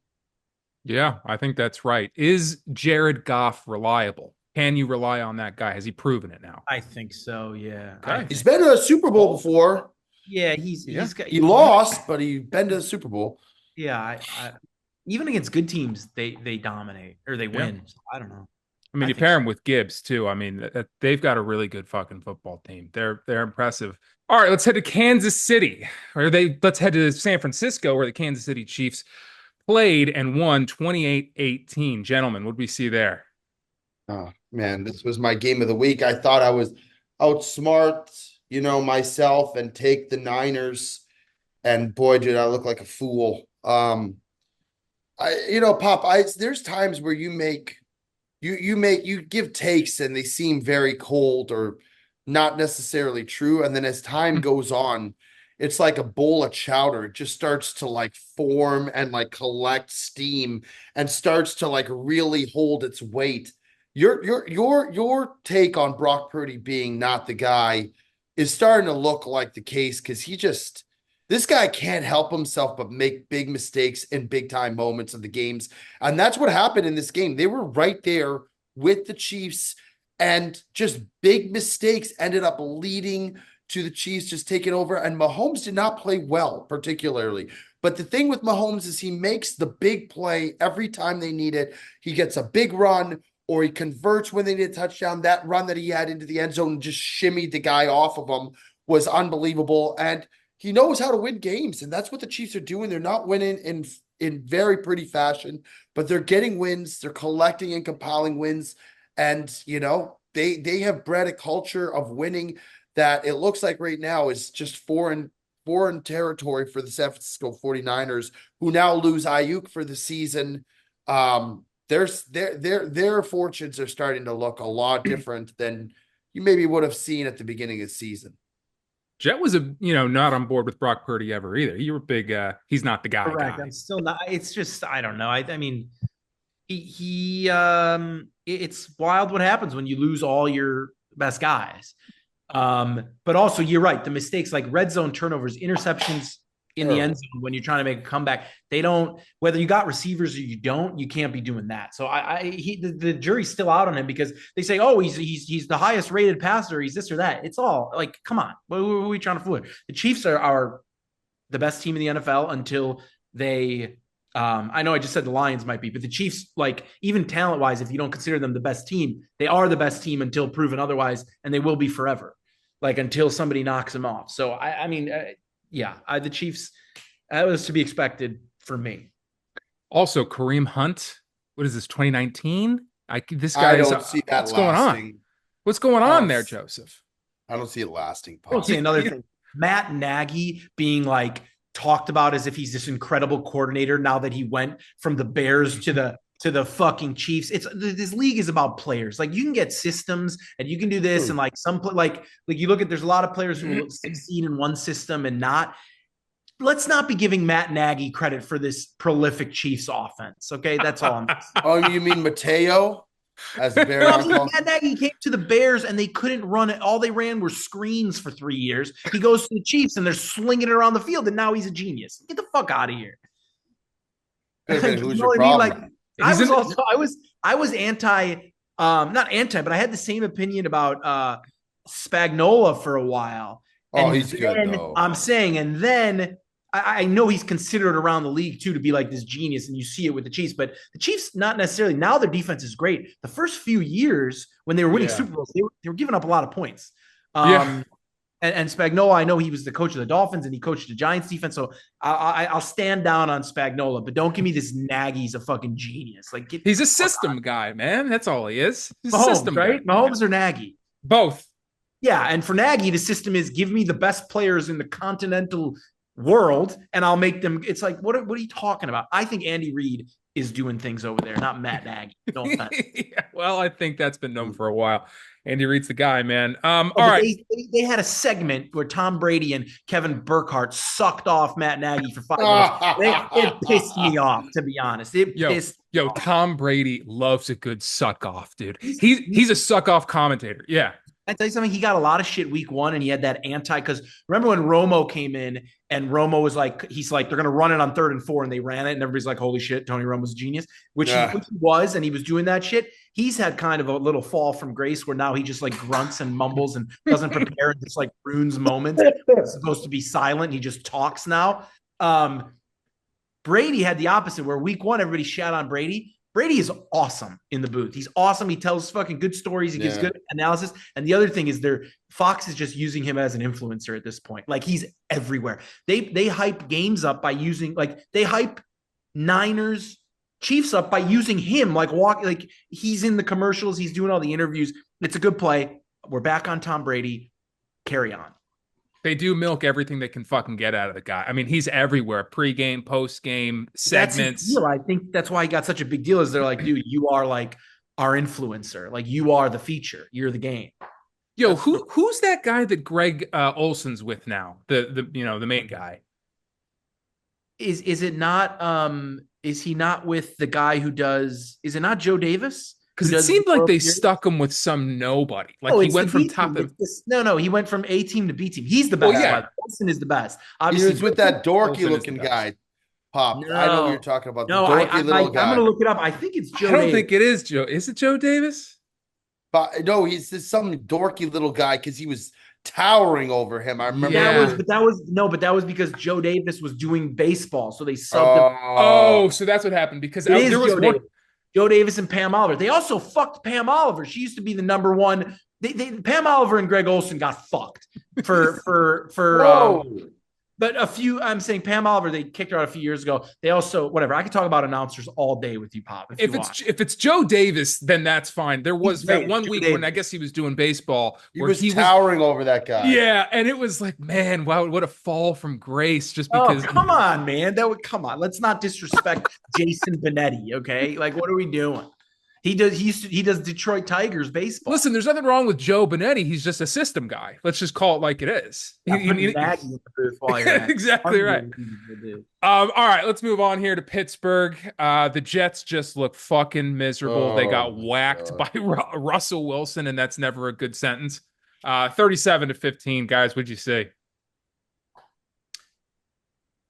Yeah, I think that's right. Is Jared Goff reliable? Can you rely on that guy? Has he proven it now? I think so, yeah. Okay. He's been to a Super Bowl before. Yeah, he lost, but he's been to the Super Bowl. Yeah, even against good teams, they dominate or they win. So I don't know. I mean, you pair him with Gibbs too. I mean, they've got a really good fucking football team. They're impressive. All right, let's head to Kansas City. Let's head to San Francisco, where the Kansas City Chiefs played and won 28-18. Gentlemen, what did we see there? Oh man, this was my game of the week. I thought I was outsmart, myself, and take the Niners. And boy, did I look like a fool. Pop, there's times where you give takes and they seem very cold or not necessarily true. And then as time goes on, it's like a bowl of chowder. It just starts to like form and like collect steam and starts to like really hold its weight. Your take on Brock Purdy being not the guy is starting to look like the case, because this guy can't help himself but make big mistakes in big time moments of the games. And that's what happened in this game. They were right there with the Chiefs, and just big mistakes ended up leading to the Chiefs just taking over. And Mahomes did not play well, particularly. But the thing with Mahomes is he makes the big play every time they need it. He gets a big run, or he converts when they need a touchdown. That run that he had into the end zone and just shimmied the guy off of him was unbelievable. And he knows how to win games, and that's what the Chiefs are doing. They're not winning in very pretty fashion, but they're getting wins. They're collecting and compiling wins. And, they have bred a culture of winning that it looks like right now is just foreign territory for the San Francisco 49ers, who now lose Ayuk for the season. Their fortunes are starting to look a lot different than you maybe would have seen at the beginning of the season. Jet was not on board with Brock Purdy ever either. You were big. He's not the guy. Correct. I'm still not. It's just, I don't know. I mean, it's wild what happens when you lose all your best guys. But also, you're right. The mistakes, like red zone turnovers, interceptions in the end zone when you're trying to make a comeback, they don't. Whether you got receivers or you don't, you can't be doing that. So the jury's still out on him, because they say, oh, he's the highest rated passer, he's this or that. It's all like, come on, what are we trying to fool? The Chiefs are the best team in the NFL until they. I know I just said the Lions might be, but the Chiefs, like, even talent wise, if you don't consider them the best team, they are the best team until proven otherwise, and they will be forever, like until somebody knocks them off. So the Chiefs, that was to be expected for me. Also, Kareem Hunt, what is this, 2019? This guy I don't see that. What's going on? What's going on there, Joseph? I don't see it lasting. I'll say another thing. Matt Nagy being like talked about as if he's this incredible coordinator now that he went from the Bears to the fucking Chiefs. This league is about players. Like you can get systems and you can do this and like like you look at there's a lot of players who will succeed in one system and not. Let's not be giving Matt Nagy credit for this prolific Chiefs offense. Okay, that's all I'm saying. Oh, you mean Mateo? As the Bears, Matt Nagy came to the Bears and they couldn't run it. All they ran were screens for 3 years. He goes to the Chiefs and they're slinging it around the field, and now he's a genius. Get the fuck out of here. Who's your problem? I was anti, not anti, but I had the same opinion about Spagnuolo for a while. Oh, he's good though. I'm saying, and then I know he's considered around the league too to be like this genius, and you see it with the Chiefs. But the Chiefs, not necessarily. Now their defense is great. The first few years when they were winning Super Bowls, they were giving up a lot of points. And Spagnuolo, I know he was the coach of the Dolphins and he coached the Giants defense. So I'll stand down on Spagnuolo, but don't give me this Nagy's a fucking genius. Like he's a system guy, man. That's all he is. He's Mahomes, a system right? guy. Mahomes or Nagy? Both. Yeah, and for Nagy, the system is give me the best players in the continental world, and I'll make them. It's like, what are you talking about? I think Andy Reid is doing things over there, not Matt Nagy. No offense. Yeah, well, I think that's been known for a while. Andy Reid's the guy, man. All right. They had a segment where Tom Brady and Kevin Burkhardt sucked off Matt Nagy for 5 minutes. It pissed me off, to be honest. Tom Brady loves a good suck off, dude. He's a suck off commentator. Yeah. I tell you something, he got a lot of shit week one, and he had that because remember when Romo came in and Romo was like, he's like, they're going to run it on 3rd and 4, and they ran it, and everybody's like, holy shit, Tony Romo's a genius, which he was, and he was doing that shit. He's had kind of a little fall from grace where now he just like grunts and mumbles and doesn't prepare and just like ruins moments. He's supposed to be silent. He just talks now. Brady had the opposite where week one, everybody shat on Brady. Brady is awesome in the booth. He's awesome. He tells fucking good stories. He gives good analysis. And the other thing is Fox is just using him as an influencer at this point. Like he's everywhere. They hype games up by using, like they hype Niners Chiefs up by using him. Like he's in the commercials. He's doing all the interviews. It's a good play. We're back on Tom Brady. Carry on. They do milk everything they can fucking get out of the guy. I mean, he's everywhere. Pre-game, post-game, segments. I think that's why he got such a big deal is they're like, dude, you are like our influencer. Like you are the feature. You're the game. Yo, who's that guy that Greg Olson's with now? The main guy. Is it not is he not with the guy who does is it not Joe Davis? Because it seemed like they stuck him with some nobody. Like he went from top of he went from A team to B team. He's the best. Oh, yeah. Olsen is the best. Obviously, he was with that dorky looking guy. Pop. No, I know what you're talking about. The dorky little guy. I'm gonna look it up. I think it's Joe. I don't think it is Joe. Is it Joe Davis? But no, he's just some dorky little guy because he was towering over him. I remember. Yeah, but that was because Joe Davis was doing baseball, so they subbed him. Oh, so that's what happened because there was Joe Davis and Pam Oliver. They also fucked Pam Oliver. She used to be the number one. Pam Oliver and Greg Olson got fucked for but I'm saying Pam Oliver, they kicked her out a few years ago. They also, whatever. I could talk about announcers all day with you, Pop. If it's Joe Davis, then that's fine. There was that one week when I guess he was doing baseball where he was towering over that guy. Yeah, and it was like, man, wow, what a fall from grace just because. Oh, come on, man. Come on. Let's not disrespect Jason Benetti, okay? Like, what are we doing? He does Detroit Tigers baseball. Listen, there's nothing wrong with Joe Benetti. He's just a system guy. Let's just call it like it is. Exactly right. All right, let's move on here to Pittsburgh. The Jets just look fucking miserable. They got whacked by Russell Wilson, and that's never a good sentence. 37-15, guys. What'd you say?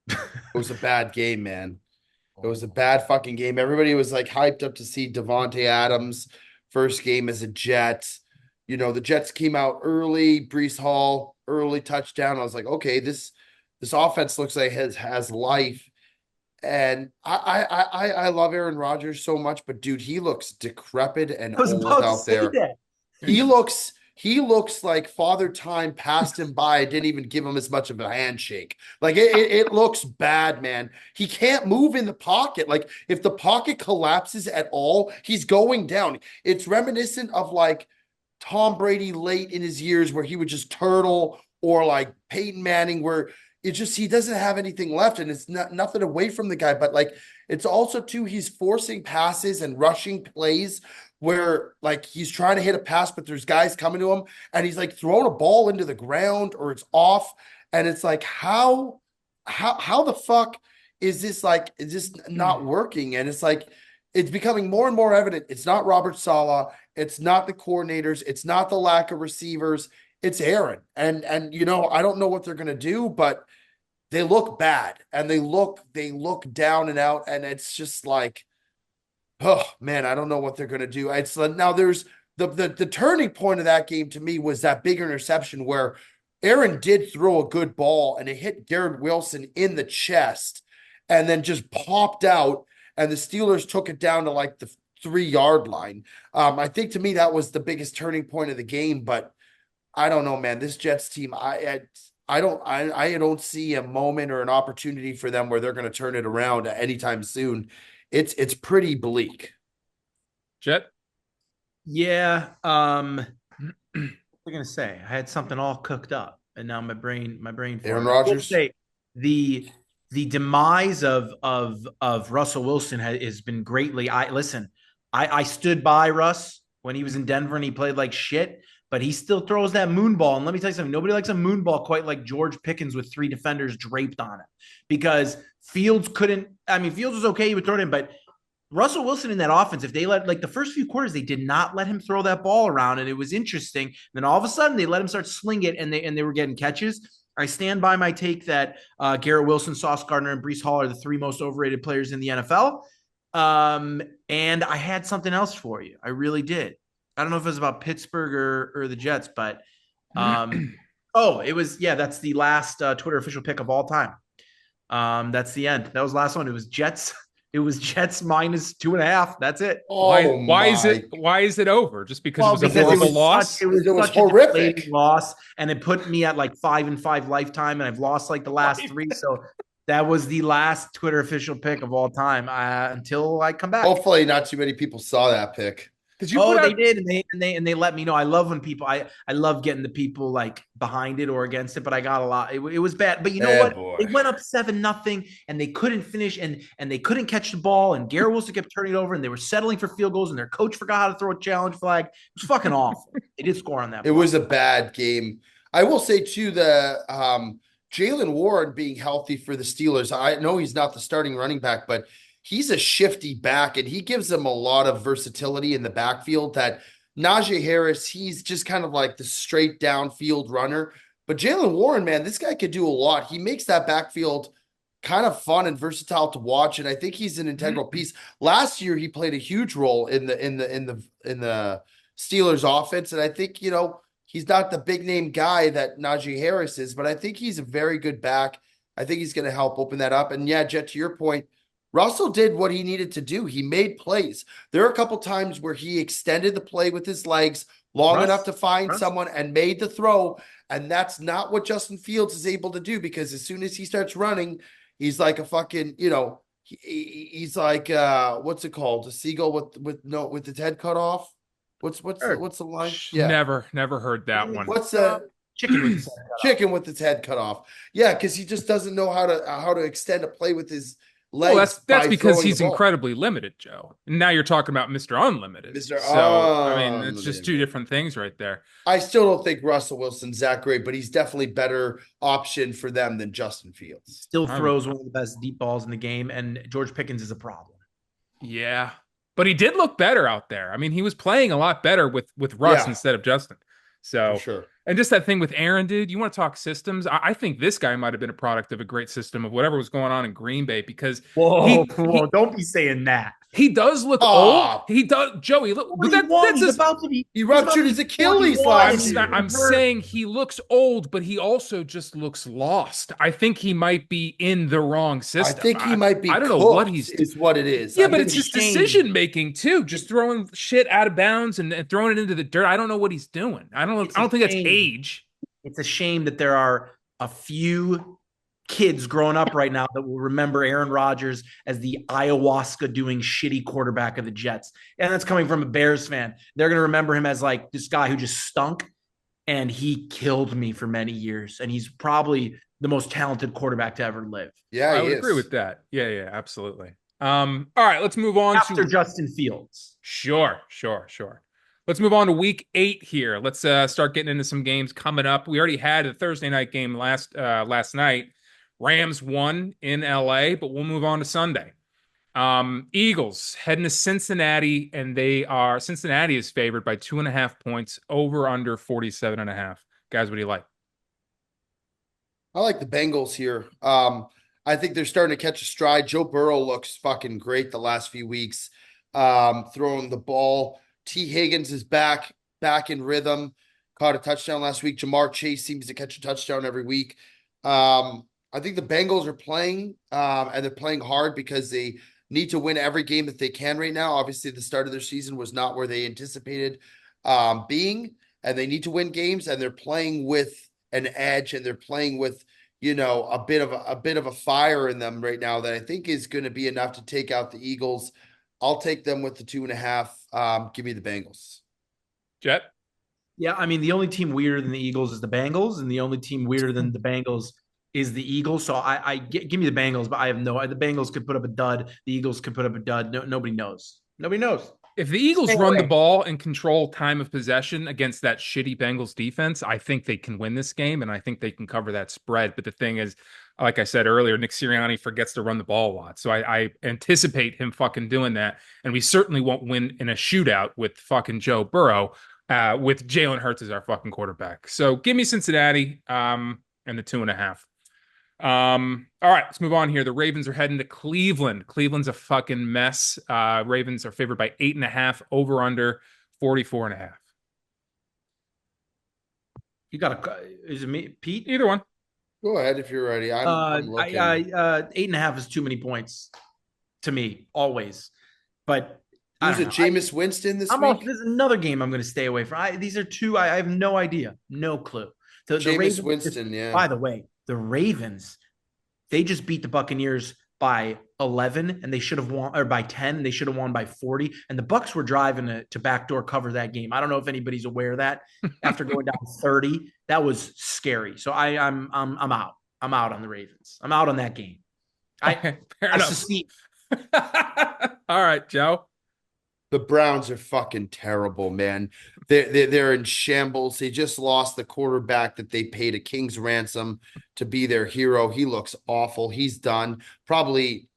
It was a bad game, man. It was a bad fucking game. Everybody was like hyped up to see Devontae Adams first game as a Jet. You know, the Jets came out early, Breece Hall, early touchdown. I was like, okay, this offense looks like it has life. And I love Aaron Rodgers so much, but dude, he looks decrepit and old out there. He looks like Father Time passed him by and didn't even give him as much of a handshake. Like it looks bad, man. He can't move in the pocket. Like if the pocket collapses at all, he's going down. It's reminiscent of like Tom Brady late in his years where he would just turtle, or like Peyton Manning where it just, he doesn't have anything left, and it's not nothing away from the guy, but like it's also too, he's forcing passes and rushing plays where like he's trying to hit a pass, but there's guys coming to him and he's like throwing a ball into the ground or it's off. And it's like, how the fuck is this, like, is this not working? And it's like, it's becoming more and more evident. It's not Robert Saleh. It's not the coordinators. It's not the lack of receivers. It's Aaron. And I don't know what they're going to do, but they look bad and they look down and out. And it's just like, oh man, I don't know what they're going to do. It's now there's the turning point of that game to me was that big interception where Aaron did throw a good ball and it hit Garrett Wilson in the chest and then just popped out. And the Steelers took it down to like the 3-yard line. I think to me that was the biggest turning point of the game. But I don't know, man. This Jets team, I don't see a moment or an opportunity for them where they're going to turn it around anytime soon. It's pretty bleak. Jet? Yeah. What am I gonna say? I had something all cooked up, and now my brain. Aaron Rodgers. The demise of Russell Wilson has been greatly. I stood by Russ when he was in Denver and he played like shit, but he still throws that moon ball. And let me tell you something, nobody likes a moon ball quite like George Pickens with 3 defenders draped on it, because Fields couldn't. I mean, Fields was okay, he would throw it in, but Russell Wilson in that offense, if they let, like the first few quarters, they did not let him throw that ball around, and it was interesting. And then all of a sudden, they let him start sling it, and they were getting catches. I stand by my take that Garrett Wilson, Sauce Gardner, and Breece Hall are the 3 most overrated players in the NFL. And I had something else for you. I really did. I don't know if it was about Pittsburgh or the Jets, but it was, that's the last Twitter official pick of all time. That's the end. That was the last one. It was Jets. It was Jets minus 2.5. That's it. Why is it over? Just because it was a horrible loss? It was horrific loss, and it put me at like 5-5 lifetime, and I've lost like the last 3. So that was the last Twitter official pick of all time until I come back. Hopefully, not too many people saw that pick. They did, and they let me know. I love when people. I love getting the people like behind it or against it, but I got a lot. It was bad, but you know what? Boy. They went up 7-0, and they couldn't finish, and they couldn't catch the ball. And Garrett Wilson kept turning it over, and they were settling for field goals. And their coach forgot how to throw a challenge flag. It was fucking awful. They did score on that. It was a bad game. I will say too, the Jaylen Warren being healthy for the Steelers. I know he's not the starting running back, but he's a shifty back, and he gives them a lot of versatility in the backfield. That Najee Harris, he's just kind of like the straight downfield runner. But Jaylen Warren, man, this guy could do a lot. He makes that backfield kind of fun and versatile to watch, and I think he's an integral piece. Last year, he played a huge role in the Steelers offense, and I think he's not the big name guy that Najee Harris is, but I think he's a very good back. I think he's going to help open that up. And yeah, Jet, to your point, Russell did what he needed to do. He made plays. There are a couple times where he extended the play with his legs long enough to find someone and made the throw. And that's not what Justin Fields is able to do, because as soon as he starts running, he's like a fucking, he's like, what's it called? A seagull with its head cut off. What's the line? Yeah. Never heard that one. What's chicken with its head cut off? Yeah, because he just doesn't know how to extend a play with his legs. Well, that's because he's incredibly limited, Joe. And now you're talking about Mr. Unlimited. I mean, it's just 2 different things right there. I still don't think Russell Wilson's that great, but he's definitely better option for them than Justin Fields. Still throws one of the best deep balls in the game, and George Pickens is a problem. Yeah, but he did look better out there. I mean, he was playing a lot better with Russ instead of Justin. So for sure. And just that thing with Aaron, dude, you want to talk systems? I think this guy might have been a product of a great system of whatever was going on in Green Bay, because Whoa, don't be saying that. He does look old. He does, Joey. Look, he ruptured his Achilles last year. I'm saying he looks old, but he also just looks lost. I think he might be in the wrong system. I think he might be. I don't know what he's. Is what it is. Yeah, but it's just decision making too. Just throwing shit out of bounds and throwing it into the dirt. I don't know what he's doing. I don't think that's age. It's a shame that there are a few kids growing up right now that will remember Aaron Rodgers as the ayahuasca doing shitty quarterback of the Jets. And that's coming from a Bears fan. They're going to remember him as like this guy who just stunk, and he killed me for many years. And he's probably the most talented quarterback to ever live. Yeah, I would agree with that. Yeah, absolutely. All right, let's move on After Justin Fields. Sure. Let's move on to week 8 here. Let's start getting into some games coming up. We already had a Thursday night game last night. Rams won in LA, but we'll move on to Sunday. Eagles heading to Cincinnati, and Cincinnati is favored by 2.5 points, over under 47.5. Guys, what do you like? I like the Bengals here. I think they're starting to catch a stride. Joe Burrow looks fucking great the last few weeks, throwing the ball. T. Higgins is back in rhythm. Caught a touchdown last week. Jamar Chase seems to catch a touchdown every week. I think the Bengals are playing, and they're playing hard because they need to win every game that they can right now. Obviously, the start of their season was not where they anticipated being, and they need to win games, and they're playing with an edge, and they're playing with, a bit of a fire in them right now that I think is going to be enough to take out the Eagles. I'll take them with the 2.5. Give me the Bengals. Jet? Yeah, I mean, the only team weirder than the Eagles is the Bengals, and the only team weirder than the Bengals is the Eagles. So give me the Bengals, but I have the Bengals could put up a dud. The Eagles could put up a dud. No, nobody knows. Nobody knows. If the Eagles run the ball and control time of possession against that shitty Bengals defense, I think they can win this game, and I think they can cover that spread. But the thing is, like I said earlier, Nick Sirianni forgets to run the ball a lot. So I anticipate him fucking doing that. And we certainly won't win in a shootout with fucking Joe Burrow, with Jalen Hurts as our fucking quarterback. So give me Cincinnati and the 2.5. All right, let's move on here. The Ravens are heading to Cleveland. Cleveland's a fucking mess. Ravens are favored by 8.5, over under 44.5. You got is it me, Pete? Either one. Go ahead if you're ready. I'm looking. 8.5 is too many points to me, always. But who's it? Jameis Winston this week? There's another game I'm going to stay away from. These are two. I have no idea, no clue. Jameis Winston, yeah. By the way, the Ravens, they just beat the Buccaneers by 11, and they should have won, or by 10, and they should have won by 40. And the Bucs were driving to backdoor cover that game. I don't know if anybody's aware of that. After going down 30, that was scary. So I'm out. I'm out on the Ravens. I'm out on that game. Fair enough. All right, Joe. The Browns are fucking terrible, man. They're in shambles. They just lost the quarterback that they paid a king's ransom to be their hero. He looks awful. He's done. Probably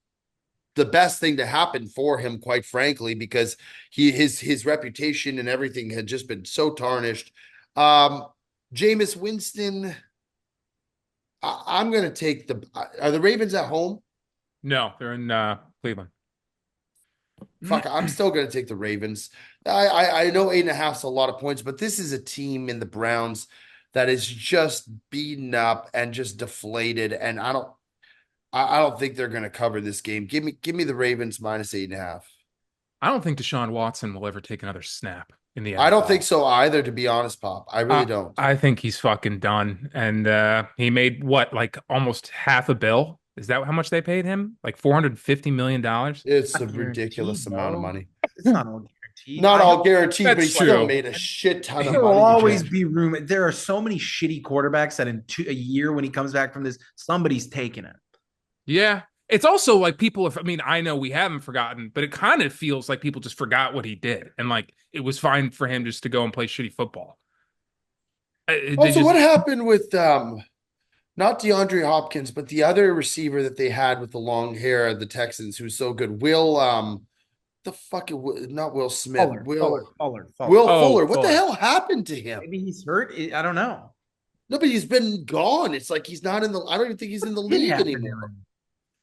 the best thing to happen for him, quite frankly, because his reputation and everything had just been so tarnished. Jameis Winston, I'm going to take are the Ravens at home? No, they're in Cleveland. Fuck, I'm still going to take the Ravens. I know 8.5 is a lot of points, but this is a team in the Browns that is just beaten up and just deflated, and I don't think they're going to cover this game. Give me the Ravens minus 8.5. I don't think Deshaun Watson will ever take another snap in the NFL. I don't think so either, to be honest, Pop. I really don't. I think he's fucking done, and he made like almost $500 million. Is that how much they paid him? Like $450 million? It's a ridiculous amount of money. It's not all guaranteed. Not all guaranteed, but he true. still made a shit ton of money. There will always be room. There are so many shitty quarterbacks that in a year when he comes back from this, somebody's taking it. Yeah. It's also like I know we haven't forgotten, but it kind of feels like people just forgot what he did. And like it was fine for him just to go and play shitty football. What happened with not DeAndre Hopkins, but the other receiver that they had with the long hair, the Texans, who's so good. Not Will Smith. Fuller. Fuller. What the hell happened to him? Maybe he's hurt. I don't know. No, but he's been gone. It's like he's not in the. I don't even think he's in the league anymore.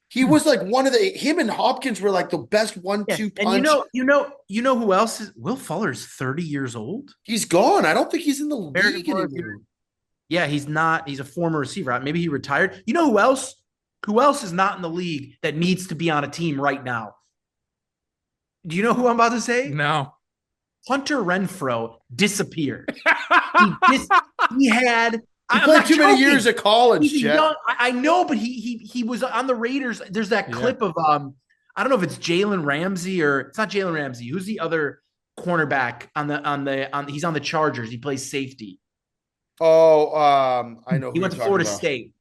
He was like him and Hopkins were like the best 1-2 punch. And you know who else is? Will Fuller's 30 years old. He's gone. I don't think he's in the league anymore. Yeah, he's not. He's a former receiver. Maybe he retired. You know who else? Who else is not in the league that needs to be on a team right now? Do you know who I'm about to say? No. Hunter Renfrow disappeared. He had He I'm played not too many joking. years at college, He's Jet. young. I know, but he was on the Raiders. There's that clip of I don't know if it's Jalen Ramsey or it's not Jalen Ramsey. Who's the other cornerback he's on the Chargers. He plays safety. Oh, I know who He you're went to talking Florida about. State.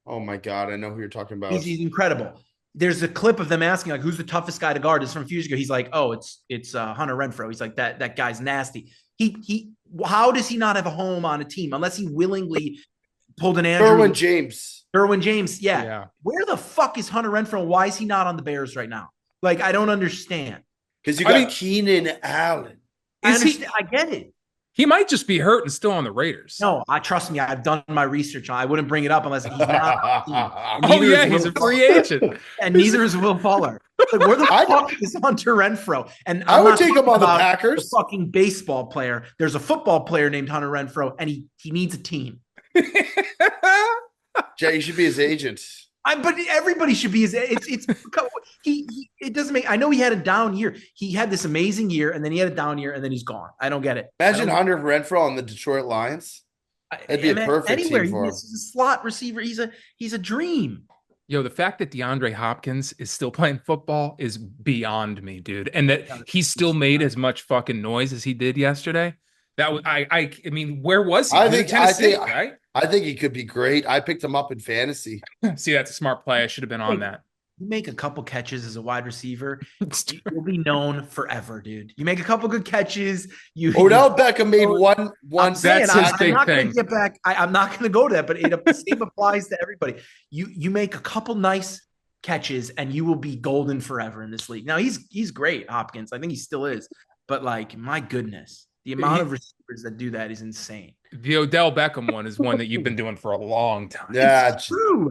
Oh my God, I know who you're talking about. He's incredible. There's a clip of them asking like, "Who's the toughest guy to guard?" It's from a few years ago. He's like, "Oh, it's Hunter Renfrow." He's like, "That guy's nasty." He how does he not have a home on a team unless he willingly pulled an Andrew Derwin James? Derwin James, yeah. Where the fuck is Hunter Renfrow? Why is he not on the Bears right now? Like, I don't understand. Because you got Keenan Allen. I get it. He might just be hurt and still on the Raiders. No, trust me. I've done my research. I wouldn't bring it up unless he's not. He's a free agent. And neither is Will Fuller. Like, where the fuck is Hunter Renfrow? And I would take him on the Packers. The fucking baseball player. There's a football player named Hunter Renfrow, and he needs a team. Jay, you should be his agent. But everybody should be his. It doesn't make. I know he had a down year. He had this amazing year, and then he had a down year, and then he's gone. I don't get it. Imagine Hunter Renfrow on the Detroit Lions. That'd be a perfect team for him. He's a slot receiver. He's a dream. Yo, the fact that DeAndre Hopkins is still playing football is beyond me, dude. And that he still made as much fucking noise as he did yesterday. That was I mean, where was he? I think Tennessee, right? I think he could be great. I picked him up in fantasy. See, that's a smart play. I should have been on that. You make a couple catches as a wide receiver, you'll be known forever, dude. You make a couple good catches. Odell Beckham made one. That's his big thing. Get back. I'm not going to go to that, but the same applies to everybody. You make a couple nice catches, and you will be golden forever in this league. Now he's great, Hopkins. I think he still is, but like, my goodness. The amount of receivers that do that is insane. The Odell Beckham one is one that you've been doing for a long time. Yeah, it's true.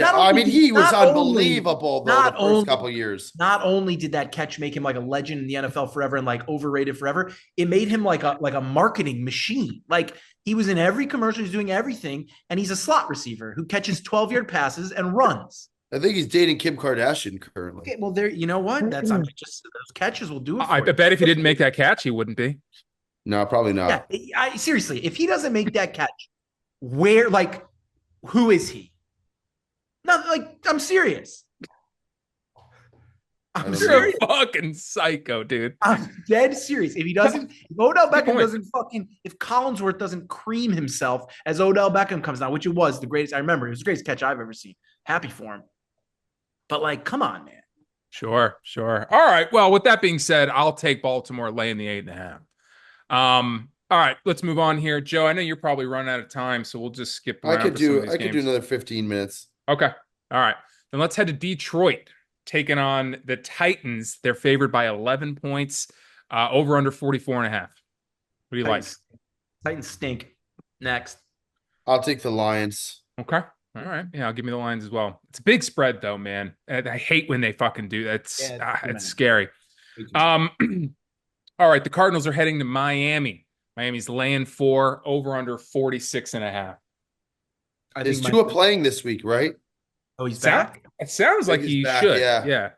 I mean, he was unbelievable the first couple of years. Not only did that catch make him like a legend in the NFL forever and like overrated forever, it made him like a marketing machine. Like, he was in every commercial, he's doing everything, and he's a slot receiver who catches 12-yard passes and runs. I think he's dating Kim Kardashian currently. Okay, well, there. You know what? That's just those catches will do it. I bet if he didn't make that catch, he wouldn't be. No, probably not. Yeah, seriously, if he doesn't make that catch, who is he? No, I'm serious. You're a fucking psycho, dude. I'm dead serious. If Odell Beckham doesn't if Collinsworth doesn't cream himself as Odell Beckham comes down, which it was the greatest. I remember it was the greatest catch I've ever seen. Happy for him. But like, come on, man. Sure. All right. Well, with that being said, I'll take Baltimore laying the 8.5. All right, let's move on here. Joe, I know you're probably running out of time, so we'll just skip around. I could do another 15 minutes. Okay. All right. Then let's head to Detroit, taking on the Titans. They're favored by 11 points, over under 44.5. What do you like? Titans stink. Next. I'll take the Lions. Okay. All right. Yeah, I'll give me the Lions as well. It's a big spread, though, man. I hate when they fucking do that. It's scary. All right, the Cardinals are heading to Miami. Miami's laying 4, over under 46.5. Is Tua playing this week, right? Oh, he's back? It sounds like he should. Yeah.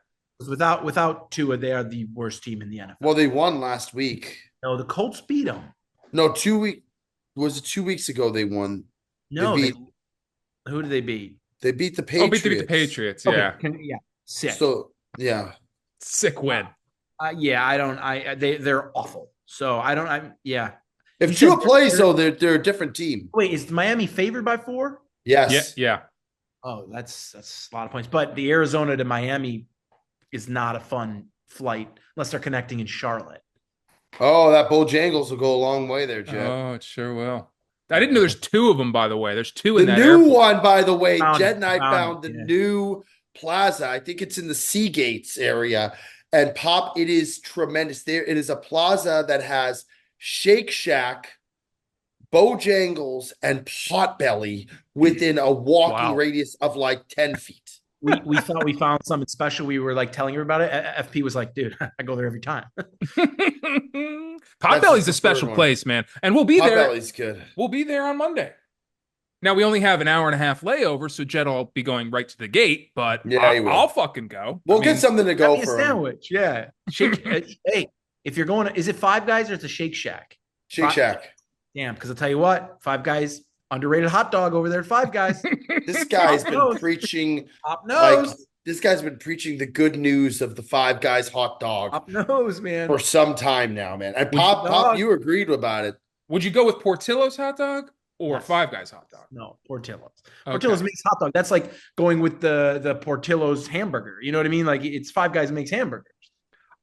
Without Tua, they are the worst team in the NFL. Well, they won last week. No, the Colts beat them. No, 2 weeks. Was it 2 weeks ago they won? No, who did they beat? They beat the Patriots. They beat the Patriots, yeah. Okay. Yeah, sick. So, yeah. Sick win. They're awful. So yeah. If Tua plays, though, they're a different team. Wait, is Miami favored by 4? Yes. Yeah. Oh, that's a lot of points. But the Arizona to Miami is not a fun flight unless they're connecting in Charlotte. Oh, that Bojangles will go a long way there, Jet. Oh, it sure will. I didn't know there's 2 of them, by the way. There's 2 in that new airport. one, by the way. Jet and I found the new plaza. I think it's in the Seagates area. And Pop, it is tremendous. It is a plaza that has Shake Shack, Bojangles, and Potbelly within a walking radius of like 10 feet. We thought we found something special. We were like telling her about it. FP was like, dude, I go there every time. Potbelly's a special place, man. And we'll be there. Potbelly's good. We'll be there on Monday. Now, we only have an hour and a half layover, so Jet will be going right to the gate, but I'll fucking go. We'll get something to go for a sandwich. Yeah. Hey, if you're going is it Five Guys or it's a Shake Shack? Shake Shack. Damn, because I'll tell you what, Five Guys, Underrated hot dog over there at Five Guys. This guy's been preaching like this guy's been preaching the good news of the Five Guys hot dog Top nose, man. for some time now, man. And Pop, you agreed about it. Would you go with Portillo's hot dog or Five Guys hot dog? No, Portillo's. Okay. Portillo's makes hot dog. That's like going with the Portillo's hamburger. You know what I mean? Like it's Five Guys makes hamburgers.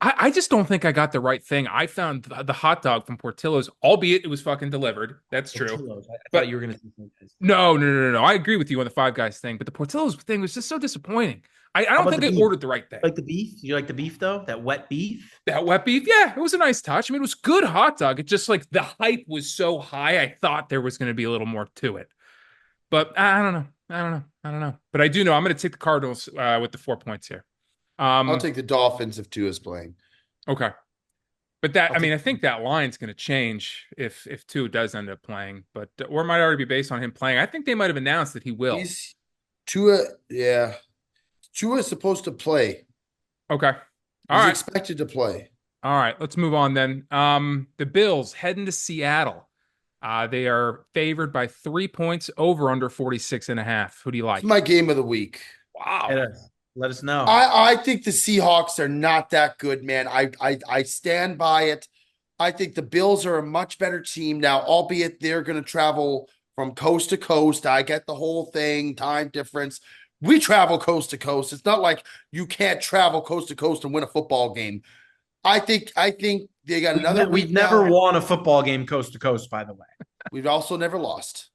I just don't think I got the right thing. I found the hot dog from Portillo's, albeit it was fucking delivered. That's true. I thought you were going to say something. No. I agree with you on the Five Guys thing, but the Portillo's thing was just so disappointing. I don't think I ordered the right thing. Like the beef? You like the beef, though? That wet beef? That wet beef? Yeah, it was a nice touch. I mean, it was good hot dog. It just like the hype was so high, I thought there was going to be a little more to it. But I don't know. But I do know I'm going to take the Cardinals with the 4 points here. I'll take the Dolphins if Tua's playing. Okay. But I think that line's going to change if Tua does end up playing, but or it might already be based on him playing. I think they might have announced that he will. Tua is supposed to play. Okay. He's expected to play. All right, let's move on then. The Bills heading to Seattle. They are favored by 3 points over under 46.5. Who do you like? It's my game of the week. Wow. Let us know. I think the Seahawks are not that good, man. I stand by it. I think the Bills are a much better team now, albeit they're going to travel from coast to coast. I get the whole thing, time difference. We travel coast to coast. It's not like you can't travel coast to coast and win a football game. I think they got another week. We've never won a football game coast to coast, by the way. We've also never lost.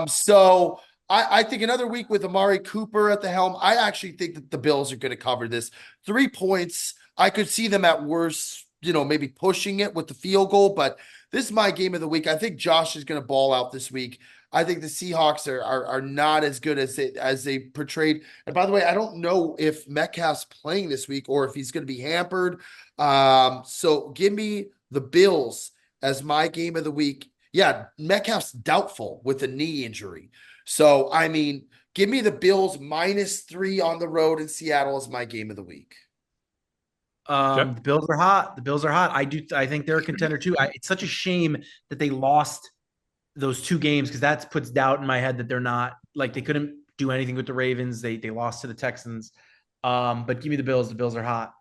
So I think another week with Amari Cooper at the helm, I actually think that the Bills are going to cover this. 3 points. I could see them at worst, maybe pushing it with the field goal, but this is my game of the week. I think Josh is going to ball out this week. I think the Seahawks are not as good as they portrayed. And by the way, I don't know if Metcalf's playing this week or if he's going to be hampered. So give me the Bills as my game of the week. Yeah, Metcalf's doubtful with a knee injury. So, give me the Bills -3 on the road in Seattle as my game of the week. The Bills are hot. I think they're a contender too. It's such a shame that they lost those 2 games because that puts doubt in my head that they're not like they couldn't do anything with the Ravens. They lost to the Texans. But give me the Bills. The Bills are hot.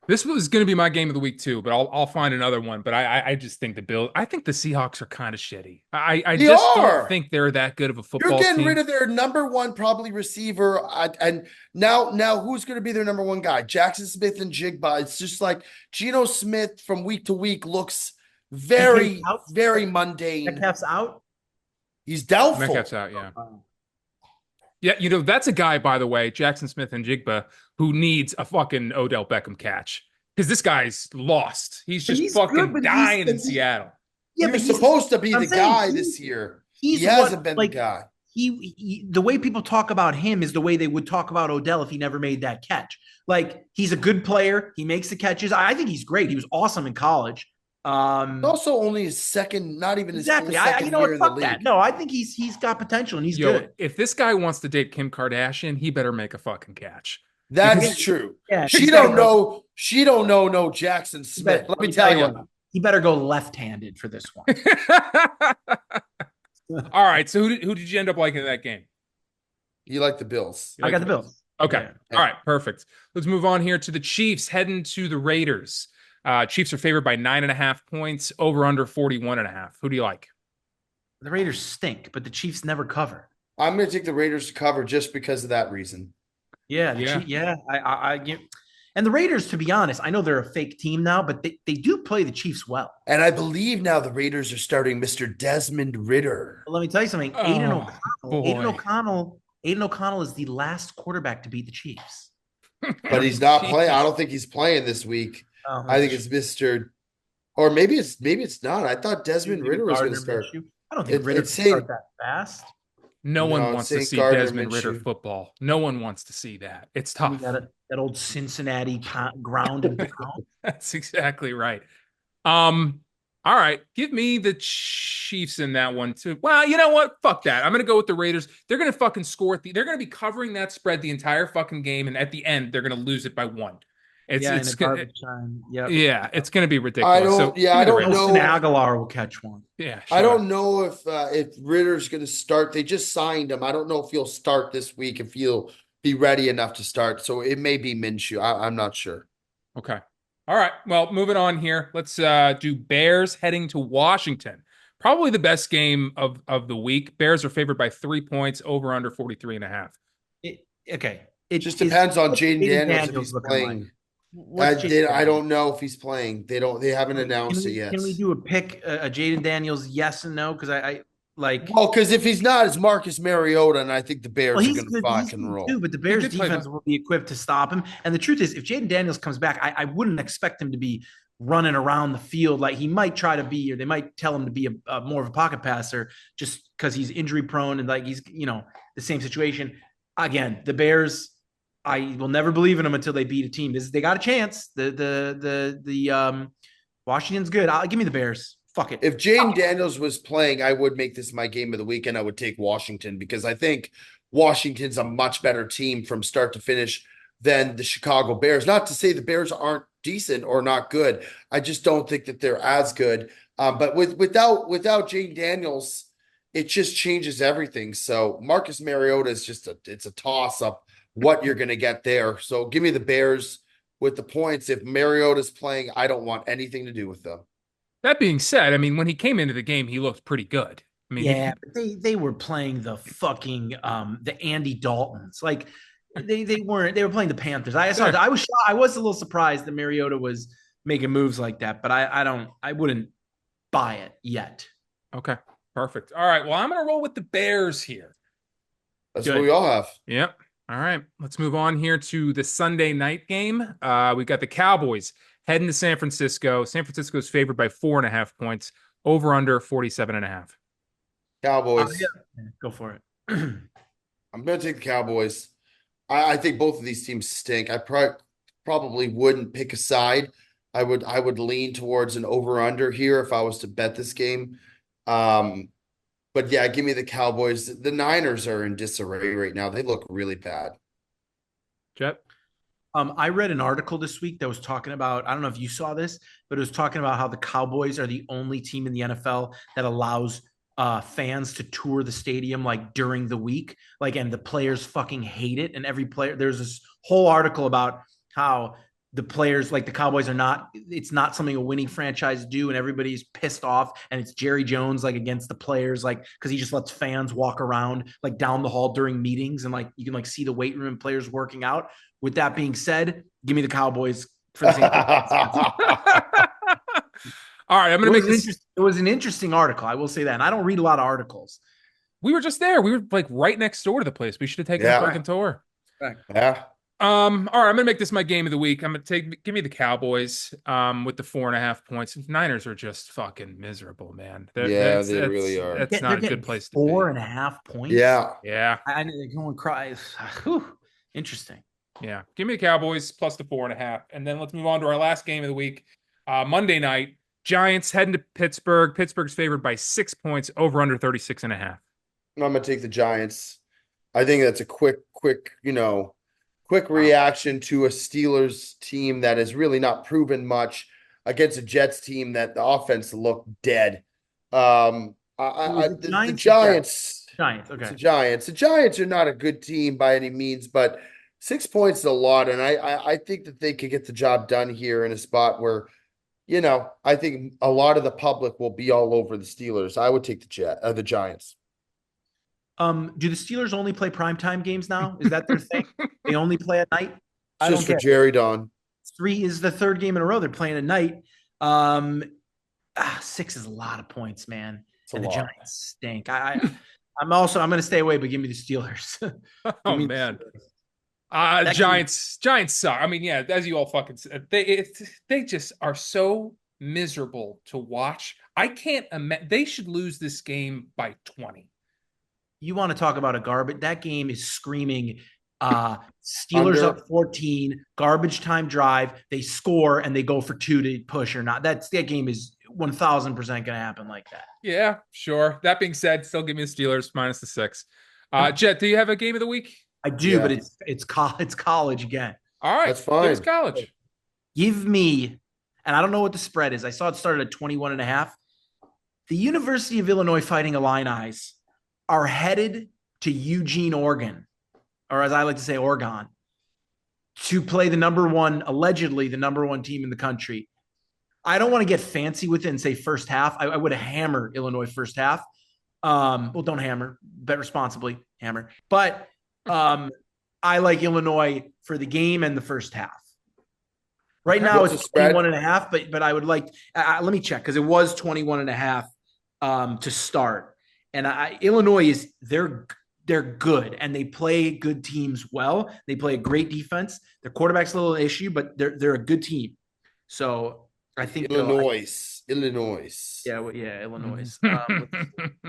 This was going to be my game of the week too, but I'll find another one. But I just think I think the Seahawks are kind of shitty. I don't think they're that good of a football team. You're getting rid of their number one probably receiver, and now who's going to be their number one guy? Jackson Smith and Jigba. It's just like Geno Smith from week to week looks very mundane. Metcalf's out. He's doubtful. Metcalf's out. Yeah. Yeah, that's a guy, by the way, Jackson Smith and Jigba, who needs a fucking Odell Beckham catch because this guy's lost. He's just fucking dying in Seattle. Yeah, but he's supposed to be the guy this year. He hasn't been the guy. He the way people talk about him is the way they would talk about Odell if he never made that catch. Like he's a good player. He makes the catches. I think he's great. He was awesome in college. Also only his second, not even his exactly. Second year in the league. That. No, I think he's got potential and he's good. If this guy wants to date Kim Kardashian, he better make a fucking catch. That's true. Yeah, she don't know no Jackson Smith. Let me tell you. He better go left-handed for this one. All right. So who did you end up liking in that game? You like the Bills. I got the Bills. Okay. Yeah. All right. Perfect. Let's move on here to the Chiefs heading to the Raiders. Chiefs are favored by 9.5 points, over under 41.5. Who do you like? The Raiders stink, but the Chiefs never cover. I'm going to take the Raiders to cover just because of that reason. Yeah. I get. And the Raiders, to be honest, I know they're a fake team now, but they do play the Chiefs well. And I believe now the Raiders are starting Mr. Desmond Ridder. Well, let me tell you something. Aiden O'Connell is the last quarterback to beat the Chiefs. But he's not playing. I don't think he's playing this week. I think it's Mr. Or maybe it's not. I thought Desmond Ridder was going to start. I don't think Ridder start that fast. No one wants to see Desmond Ridder football. No one wants to see that. It's tough. That old Cincinnati ground and pound. That's exactly right. All right. Give me the Chiefs in that one too. Well, you know what? Fuck that. I'm going to go with the Raiders. They're going to fucking score. They're going to be covering that spread the entire fucking game. And at the end, they're going to lose it by 1. It's gonna, time. Yep. yeah, it's gonna be ridiculous. I don't know. Aguilar will catch one. Yeah, I don't know if Ritter's going to start. They just signed him. I don't know if he'll start this week, if he'll be ready enough to start. So it may be Minshew. I'm not sure. Okay. All right. Well, moving on here. Let's do Bears heading to Washington. Probably the best game of the week. Bears are favored by 3 points, over under 43.5. Okay. It just depends on Jaden Daniels if he's playing. I don't know if he's playing. They haven't announced it yet. Can we do a pick, a Jaden Daniels yes and no? Because I like. Well, because if he's not, it's Marcus Mariota, and I think the Bears are going to fucking roll. Too, but the Bears defense will be equipped to stop him. And the truth is, if Jaden Daniels comes back, I wouldn't expect him to be running around the field. Like, he might try to be, or they might tell him to be a more of a pocket passer just because he's injury prone and like he's, the same situation. Again, the Bears, I will never believe in them until they beat a team. They got a chance. The Washington's good. Give me the Bears. Fuck it. If Jaden Daniels was playing, I would make this my game of the week, and I would take Washington because I think Washington's a much better team from start to finish than the Chicago Bears. Not to say the Bears aren't decent or not good. I just don't think that they're as good. But without Jaden Daniels, it just changes everything. So Marcus Mariota is it's a toss up what you're going to get there. So give me the Bears with the points. If Mariota's playing, I don't want anything to do with them. That being said, I mean, when he came into the game, he looked pretty good. I mean, but they were playing the fucking the Andy Daltons. Like they weren't. They were playing the Panthers. I was a little surprised that Mariota was making moves like that, but I wouldn't buy it yet. Okay, perfect. All right, well, I'm gonna roll with the Bears here. That's what we all have. Yep. All right, let's move on here to the Sunday night game. We got the Cowboys heading to San Francisco. San Francisco is favored by 4.5 points, over under 47.5. Cowboys. Go for it. I'm going to take the Cowboys. I think both of these teams stink. I probably wouldn't pick a side. I would lean towards an over under here if I was to bet this game. But yeah, give me the Cowboys. The Niners are in disarray right now. They look really bad. Jet? I read an article this week that was talking about, I don't know if you saw this, but it was talking about how the Cowboys are the only team in the NFL that allows fans to tour the stadium like during the week. Like, and the players fucking hate it. And every player, there's this whole article about how the players, like the Cowboys, it's not something a winning franchise do, and everybody's pissed off. And it's Jerry Jones like against the players, like because he just lets fans walk around like down the hall during meetings, and like you can like see the weight room and players working out. With that being said, give me the Cowboys for the same. All right, I'm going to make this. It was an interesting article, I will say that. And I don't read a lot of articles. We were just there. We were like right next door to the place. We should have taken a fucking tour. Right. Yeah. All right, I'm gonna make this my game of the week. I'm gonna give me the Cowboys with the 4.5 points. Niners are just fucking miserable, man. They really are. That's not a good place to be. 4.5 points. Yeah. I go and cry. Whew. Interesting. Yeah, give me the Cowboys plus the 4.5, and then let's move on to our last game of the week. Monday night, Giants heading to Pittsburgh. Pittsburgh's favored by 6 points, over under 36.5. I'm gonna take the Giants. I think that's a quick reaction to a Steelers team that has really not proven much against a Jets team that the offense looked dead. The Giants. Giants. Okay. The Giants. The Giants are not a good team by any means, but 6 points is a lot, and I think that they could get the job done here in a spot where, I think a lot of the public will be all over the Steelers. I would take the Giants. Do the Steelers only play primetime games now? Is that their thing? They only play at night? Just for Jerry Don. 3 is the third game in a row they're playing at night. 6 is a lot of points, man. And the Giants stink. I'm going to stay away, but give me the Steelers. Oh, man. Giants suck. I mean, yeah, as you all fucking said, they just are so miserable to watch. I can't imagine. They should lose this game by 20. You want to talk about a garbage? That game is screaming. Steelers up 14, garbage time drive. They score and they go for 2 to push or not. That game is 1,000% going to happen like that. Yeah, sure. That being said, still give me the Steelers minus the 6. Jet, do you have a game of the week? I do, but it's college again. All right, that's fine. It's college. Give me, and I don't know what the spread is. I saw it started at 21.5. The University of Illinois Fighting Illini are headed to Eugene, Oregon, or as I like to say, Oregon, to play allegedly the number one team in the country. I don't want to get fancy with it and say first half. I would have hammered Illinois first half. Well, don't hammer, bet responsibly, hammer. But I like Illinois for the game and the first half. Right now it's 21.5, but I would like, let me check because it was 21.5 to start. And Illinois they're good and they play good teams well. They play a great defense. Their quarterback's a little issue, but they're a good team. So I think Illinois. Yeah, Illinois.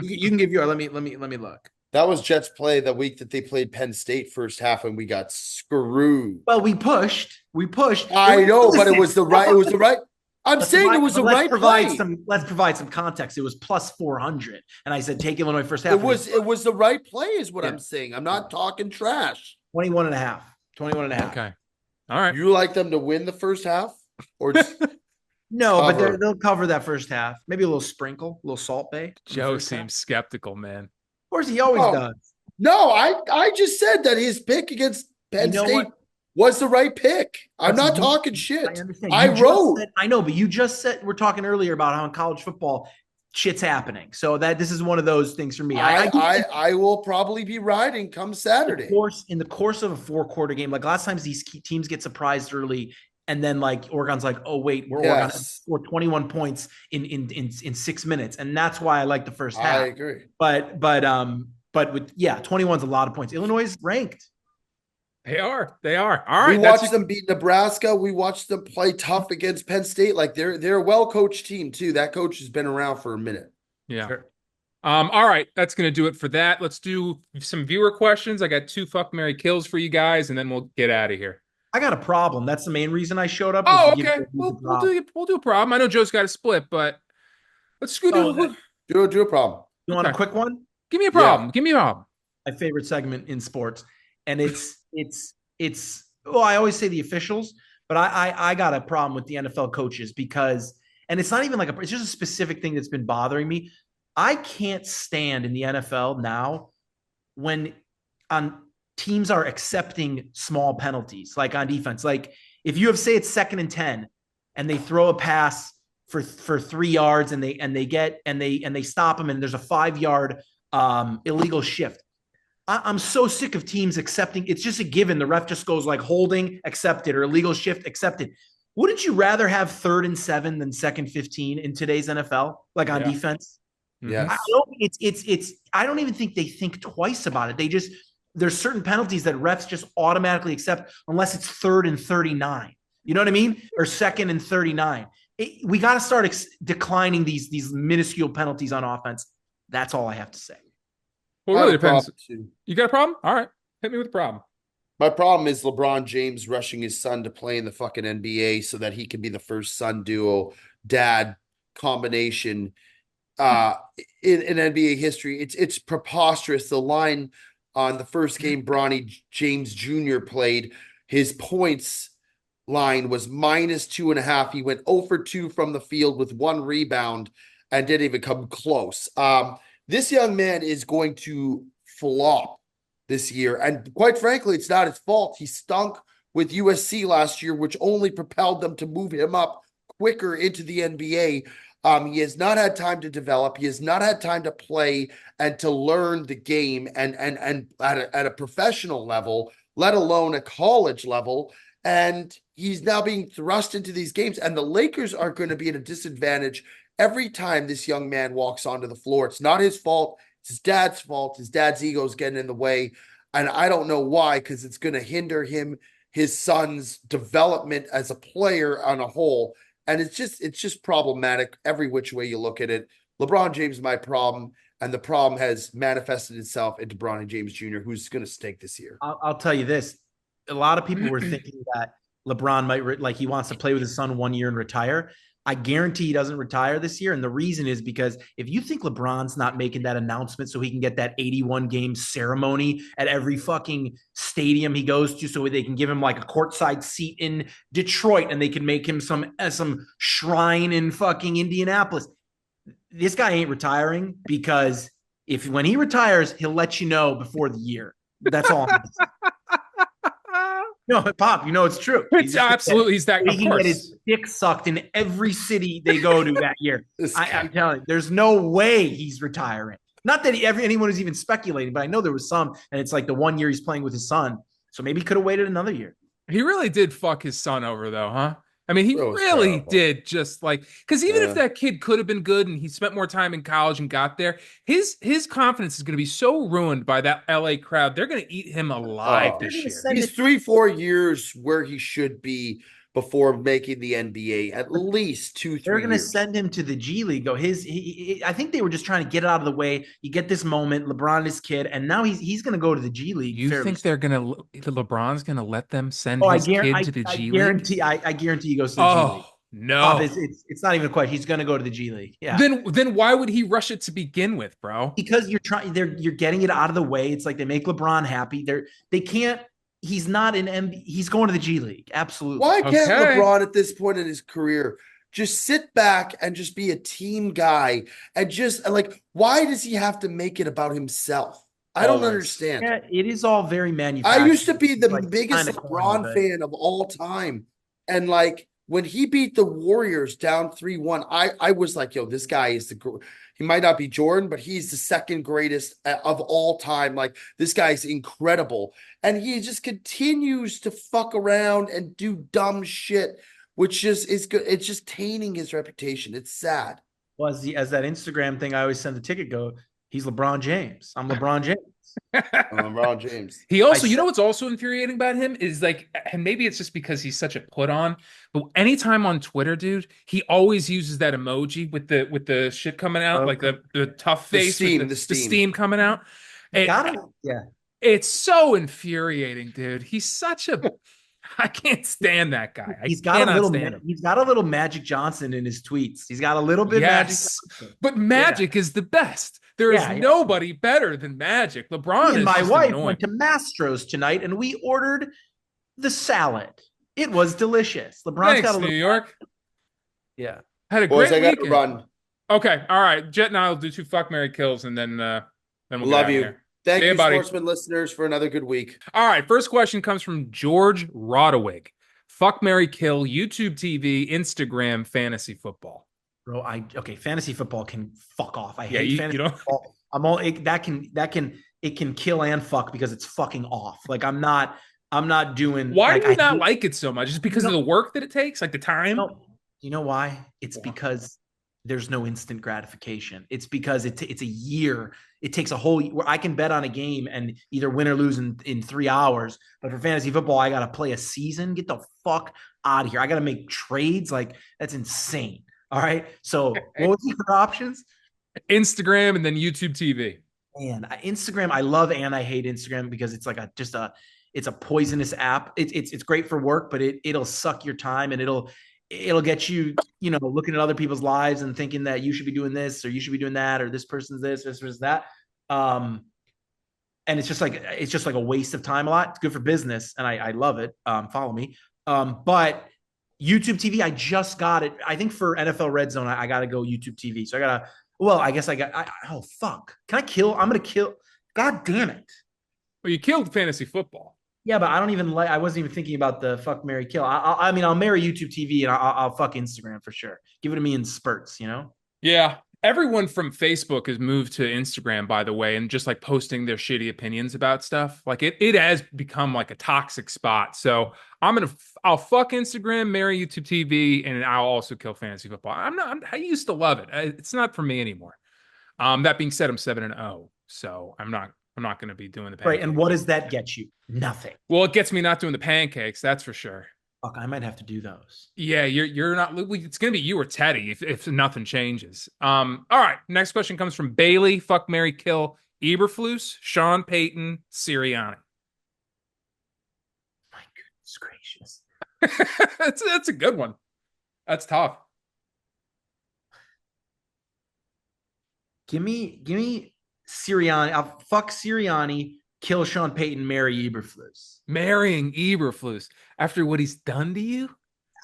You can give your. Let me look. That was Jets play the week that they played Penn State first half, and we got screwed. Well, we pushed. I know, but it was the right. It was the right. I'm saying it was the right play. Let's provide some context. It was plus 400, and I said take Illinois first half. It was the right play, is what I'm saying. I'm not talking trash. 21.5. Okay. All right. You like them to win the first half, or just no? Cover. But they'll cover that first half. Maybe a little sprinkle, a little Salt Bay. Joe seems skeptical, man. Of course, he always does. No, I just said that his pick against Penn State was the right pick. I'm not talking shit. I understand. I know, but you just said we're talking earlier about how in college football shit's happening. So this is one of those things for me. I will probably be riding come Saturday. In the course of a 4-quarter game, like last times these teams get surprised early. And then like Oregon's like, oh wait, Oregon score 21 points in 6 minutes, and that's why I like the first half. I agree. But with 21's a lot of points. Illinois is ranked. They are. All right. We watched them beat Nebraska. We watched them play tough against Penn State. Like they're a well coached team too. That coach has been around for a minute. Yeah. Sure. All right, that's gonna do it for that. Let's do some viewer questions. I got 2 fuck, marry, kills for you guys, and then we'll get out of here. I got a problem. That's the main reason I showed up. Oh, okay. We'll do a problem. I know Joe's got a split, but let's do a problem. You want a quick one? Give me a problem. Yeah. Give me a problem. My favorite segment in sports, and it's. Well, I always say the officials, but I got a problem with the NFL coaches because, and it's not even it's just a specific thing that's been bothering me. I can't stand in the NFL now when teams are accepting small penalties, like on defense. Like if you say it's 2nd and 10 and they throw a pass for 3 yards and they stop them and there's a 5-yard illegal shift. I'm so sick of teams accepting. It's just a given. The ref just goes like holding accepted or illegal shift accepted. Wouldn't you rather have 3rd and 7 than 2nd 15 in today's NFL, like on defense? Yes. I don't even think they think twice about it. There's certain penalties that refs just automatically accept unless it's 3rd and 39. You know what I mean? Or 2nd and 39. We got to start declining these minuscule penalties on offense. That's all I have to say. Well, it really depends. You got a problem? All right. Hit me with a problem. My problem is LeBron James rushing his son to play in the fucking NBA so that he can be the first son duo dad combination in NBA history. It's preposterous. The line on the first game Bronny James Jr. played, his points line was -2.5. He went 0 for 2 from the field with 1 rebound and didn't even come close. This young man is going to flop this year. And quite frankly, it's not his fault. He stunk with USC last year, which only propelled them to move him up quicker into the NBA. He has not had time to develop. He has not had time to play and to learn the game and at a professional level, let alone a college level. And he's now being thrust into these games. And the Lakers are going to be at a disadvantage every time this young man walks onto the floor. It's not his fault. It's his dad's fault. His dad's ego is getting in the way. And I don't know why, because it's going to hinder his son's development as a player on a whole. And it's just problematic every which way you look at it. LeBron James is my problem, and the problem has manifested itself into Bronny James Jr., who's going to stink this year. I'll tell you this. A lot of people were thinking that LeBron might, he wants to play with his son 1 year and retire. I guarantee he doesn't retire this year. And the reason is because if you think LeBron's not making that announcement so he can get that 81 game ceremony at every fucking stadium he goes to, so they can give him like a courtside seat in Detroit and they can make him some shrine in fucking Indianapolis. This guy ain't retiring because when he retires, he'll let you know before the year. That's all I'm saying. No, Pop, it's true. He's absolutely, he's that, he of can course. Get his dick sucked in every city they go to that year. I'm telling you, there's no way he's retiring. Not that anyone is even speculating, but I know there was some, and it's like the 1 year he's playing with his son. So maybe he could have waited another year. He really did fuck his son over, though, huh? I mean, he really did, just like, because even if that kid could have been good and he spent more time in college and got there, his confidence is going to be so ruined by that LA crowd. They're going to eat him alive this year. He's 3-4 years where he should be before making the NBA, at least 2-3 years. They're going to send him to the G League. I think they were just trying to get it out of the way. You get this moment, LeBron, his kid, and now he's going to go to the G League. You think LeBron's going to let them send his kid to the G League? I guarantee he goes to the G League. No, it's not even a question. He's going to go to the G League. Yeah. Then why would he rush it to begin with, bro? Because you're getting it out of the way. It's like they make LeBron happy. They can't. He's not an NBA. He's going to the G League. Absolutely. Why can't LeBron at this point in his career just sit back and just be a team guy and just like, why does he have to make it about himself? I don't understand. Yeah, it is all very manufactured. I used to be the biggest LeBron fan of all time. And like when he beat the Warriors down 3-1, I was like, yo, this guy is he might not be Jordan, but he's the second greatest of all time. Like this guy's incredible. And he just continues to fuck around and do dumb shit, which just is good. It's just tainting his reputation. It's sad. Well, as that Instagram thing I always send the ticket go, he's LeBron James. I'm LeBron James. LeBron James. He also, what's also infuriating about him is like, and maybe it's just because he's such a put on, but anytime on Twitter, dude, he always uses that emoji with the shit coming out, like the tough face, the steam coming out. It's so infuriating, dude. He's such a I can't stand that guy. He's got a little Magic Johnson in his tweets. He's got a little bit Magic Johnson. But Magic is the best. There is nobody better than Magic. LeBron and my wife went to Mastro's tonight and we ordered the salad. It was delicious. LeBron's got a little New York. Yeah. Had a great weekend. I got to run. Okay. All right. Jet and I will do 2 fuck, marry, kills, and then we'll love you. Here. Thank you, Sportsmen listeners, for another good week. All right. First question comes from George Rodowig. Fuck, marry, kill, YouTube TV, Instagram, fantasy football. Bro, fantasy football can fuck off. I hate fantasy football. It can kill and fuck because it's fucking off. Like I'm not doing. Why do you not like it so much? Just because of the work that it takes, like the time? You know why? It's because there's no instant gratification. It's because it's a year. It takes a whole year where I can bet on a game and either win or lose in 3 hours. But for fantasy football, I got to play a season. Get the fuck out of here. I got to make trades. Like that's insane. All right. So what was the other options? Instagram and then YouTube TV. And Instagram, I love and I hate Instagram because it's like it's a poisonous app. It's great for work, but it'll suck your time and it'll get you, looking at other people's lives and thinking that you should be doing this or you should be doing that or this person's this person's that. And it's just like a waste of time a lot. It's good for business and I love it. Follow me. But YouTube TV, I just got it. I think for NFL Red Zone, I got to go YouTube TV. So oh, fuck. Can I kill? I'm going to kill. God damn it. Well, you killed fantasy football. Yeah, but I wasn't even thinking about the fuck, marry, kill. I'll marry YouTube TV and I'll fuck Instagram for sure. Give it to me in spurts, Yeah. Everyone from Facebook has moved to Instagram, by the way, and just like posting their shitty opinions about stuff. Like it has become like a toxic spot. So I'll fuck Instagram, marry YouTube TV, and I'll also kill fantasy football. I used to love it. It's not for me anymore. That being said, I'm 7-0, so I'm not going to be doing the pancakes. Right. And what does that get you? Nothing. Well, it gets me not doing the pancakes. That's for sure. Fuck, I might have to do those. Yeah, you're not. It's going to be you or Teddy if nothing changes. All right. Next question comes from Bailey. Fuck, marry, kill. Eberflus, Sean Payton, Sirianni. My goodness gracious. That's a good one. That's tough. Give me Sirianni. I'll fuck Sirianni, kill Sean Payton, marry Eberflus. Marrying Eberflus after what he's done to you?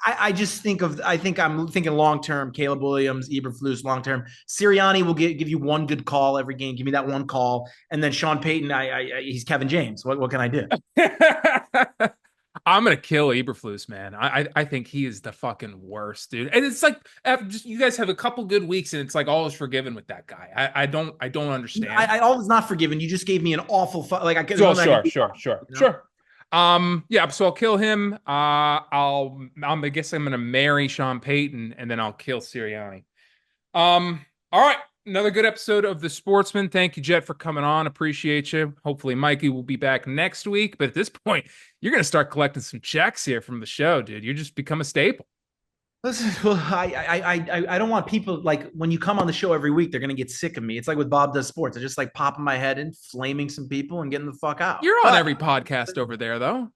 I just I'm thinking long term. Caleb Williams, Eberflus, long term. Sirianni will give you one good call every game. Give me that one call, and then Sean Payton. He's Kevin James. What can I do? I'm gonna kill Eberflus, man. I think he is the fucking worst, dude. And it's like you guys have a couple good weeks, and it's like all is forgiven with that guy. I don't understand. All is not forgiven. You just gave me an awful like. Sure. Yeah. So I'll kill him. I guess I'm gonna marry Sean Payton, and then I'll kill Sirianni. All right. Another good episode of The Sportsman. Thank you, Jet, for coming on. Appreciate you. Hopefully, Mikey will be back next week. But at this point, you're going to start collecting some checks here from the show, dude. You just become a staple. Listen, well, I don't want people like when you come on the show every week, they're going to get sick of me. It's like with Bob Does Sports. I just like popping my head in, flaming some people, and getting the fuck out. You're on every podcast over there, though.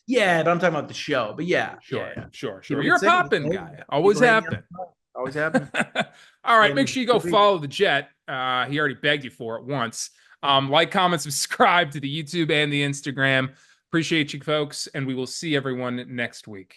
Yeah, but I'm talking about the show. But yeah, sure. People You're a popping guy. Always happen. Always happen. All right, make sure you go follow the Jet. He already begged you for it once. Like, comment, subscribe to the YouTube and the Instagram. Appreciate you, folks, and we will see everyone next week.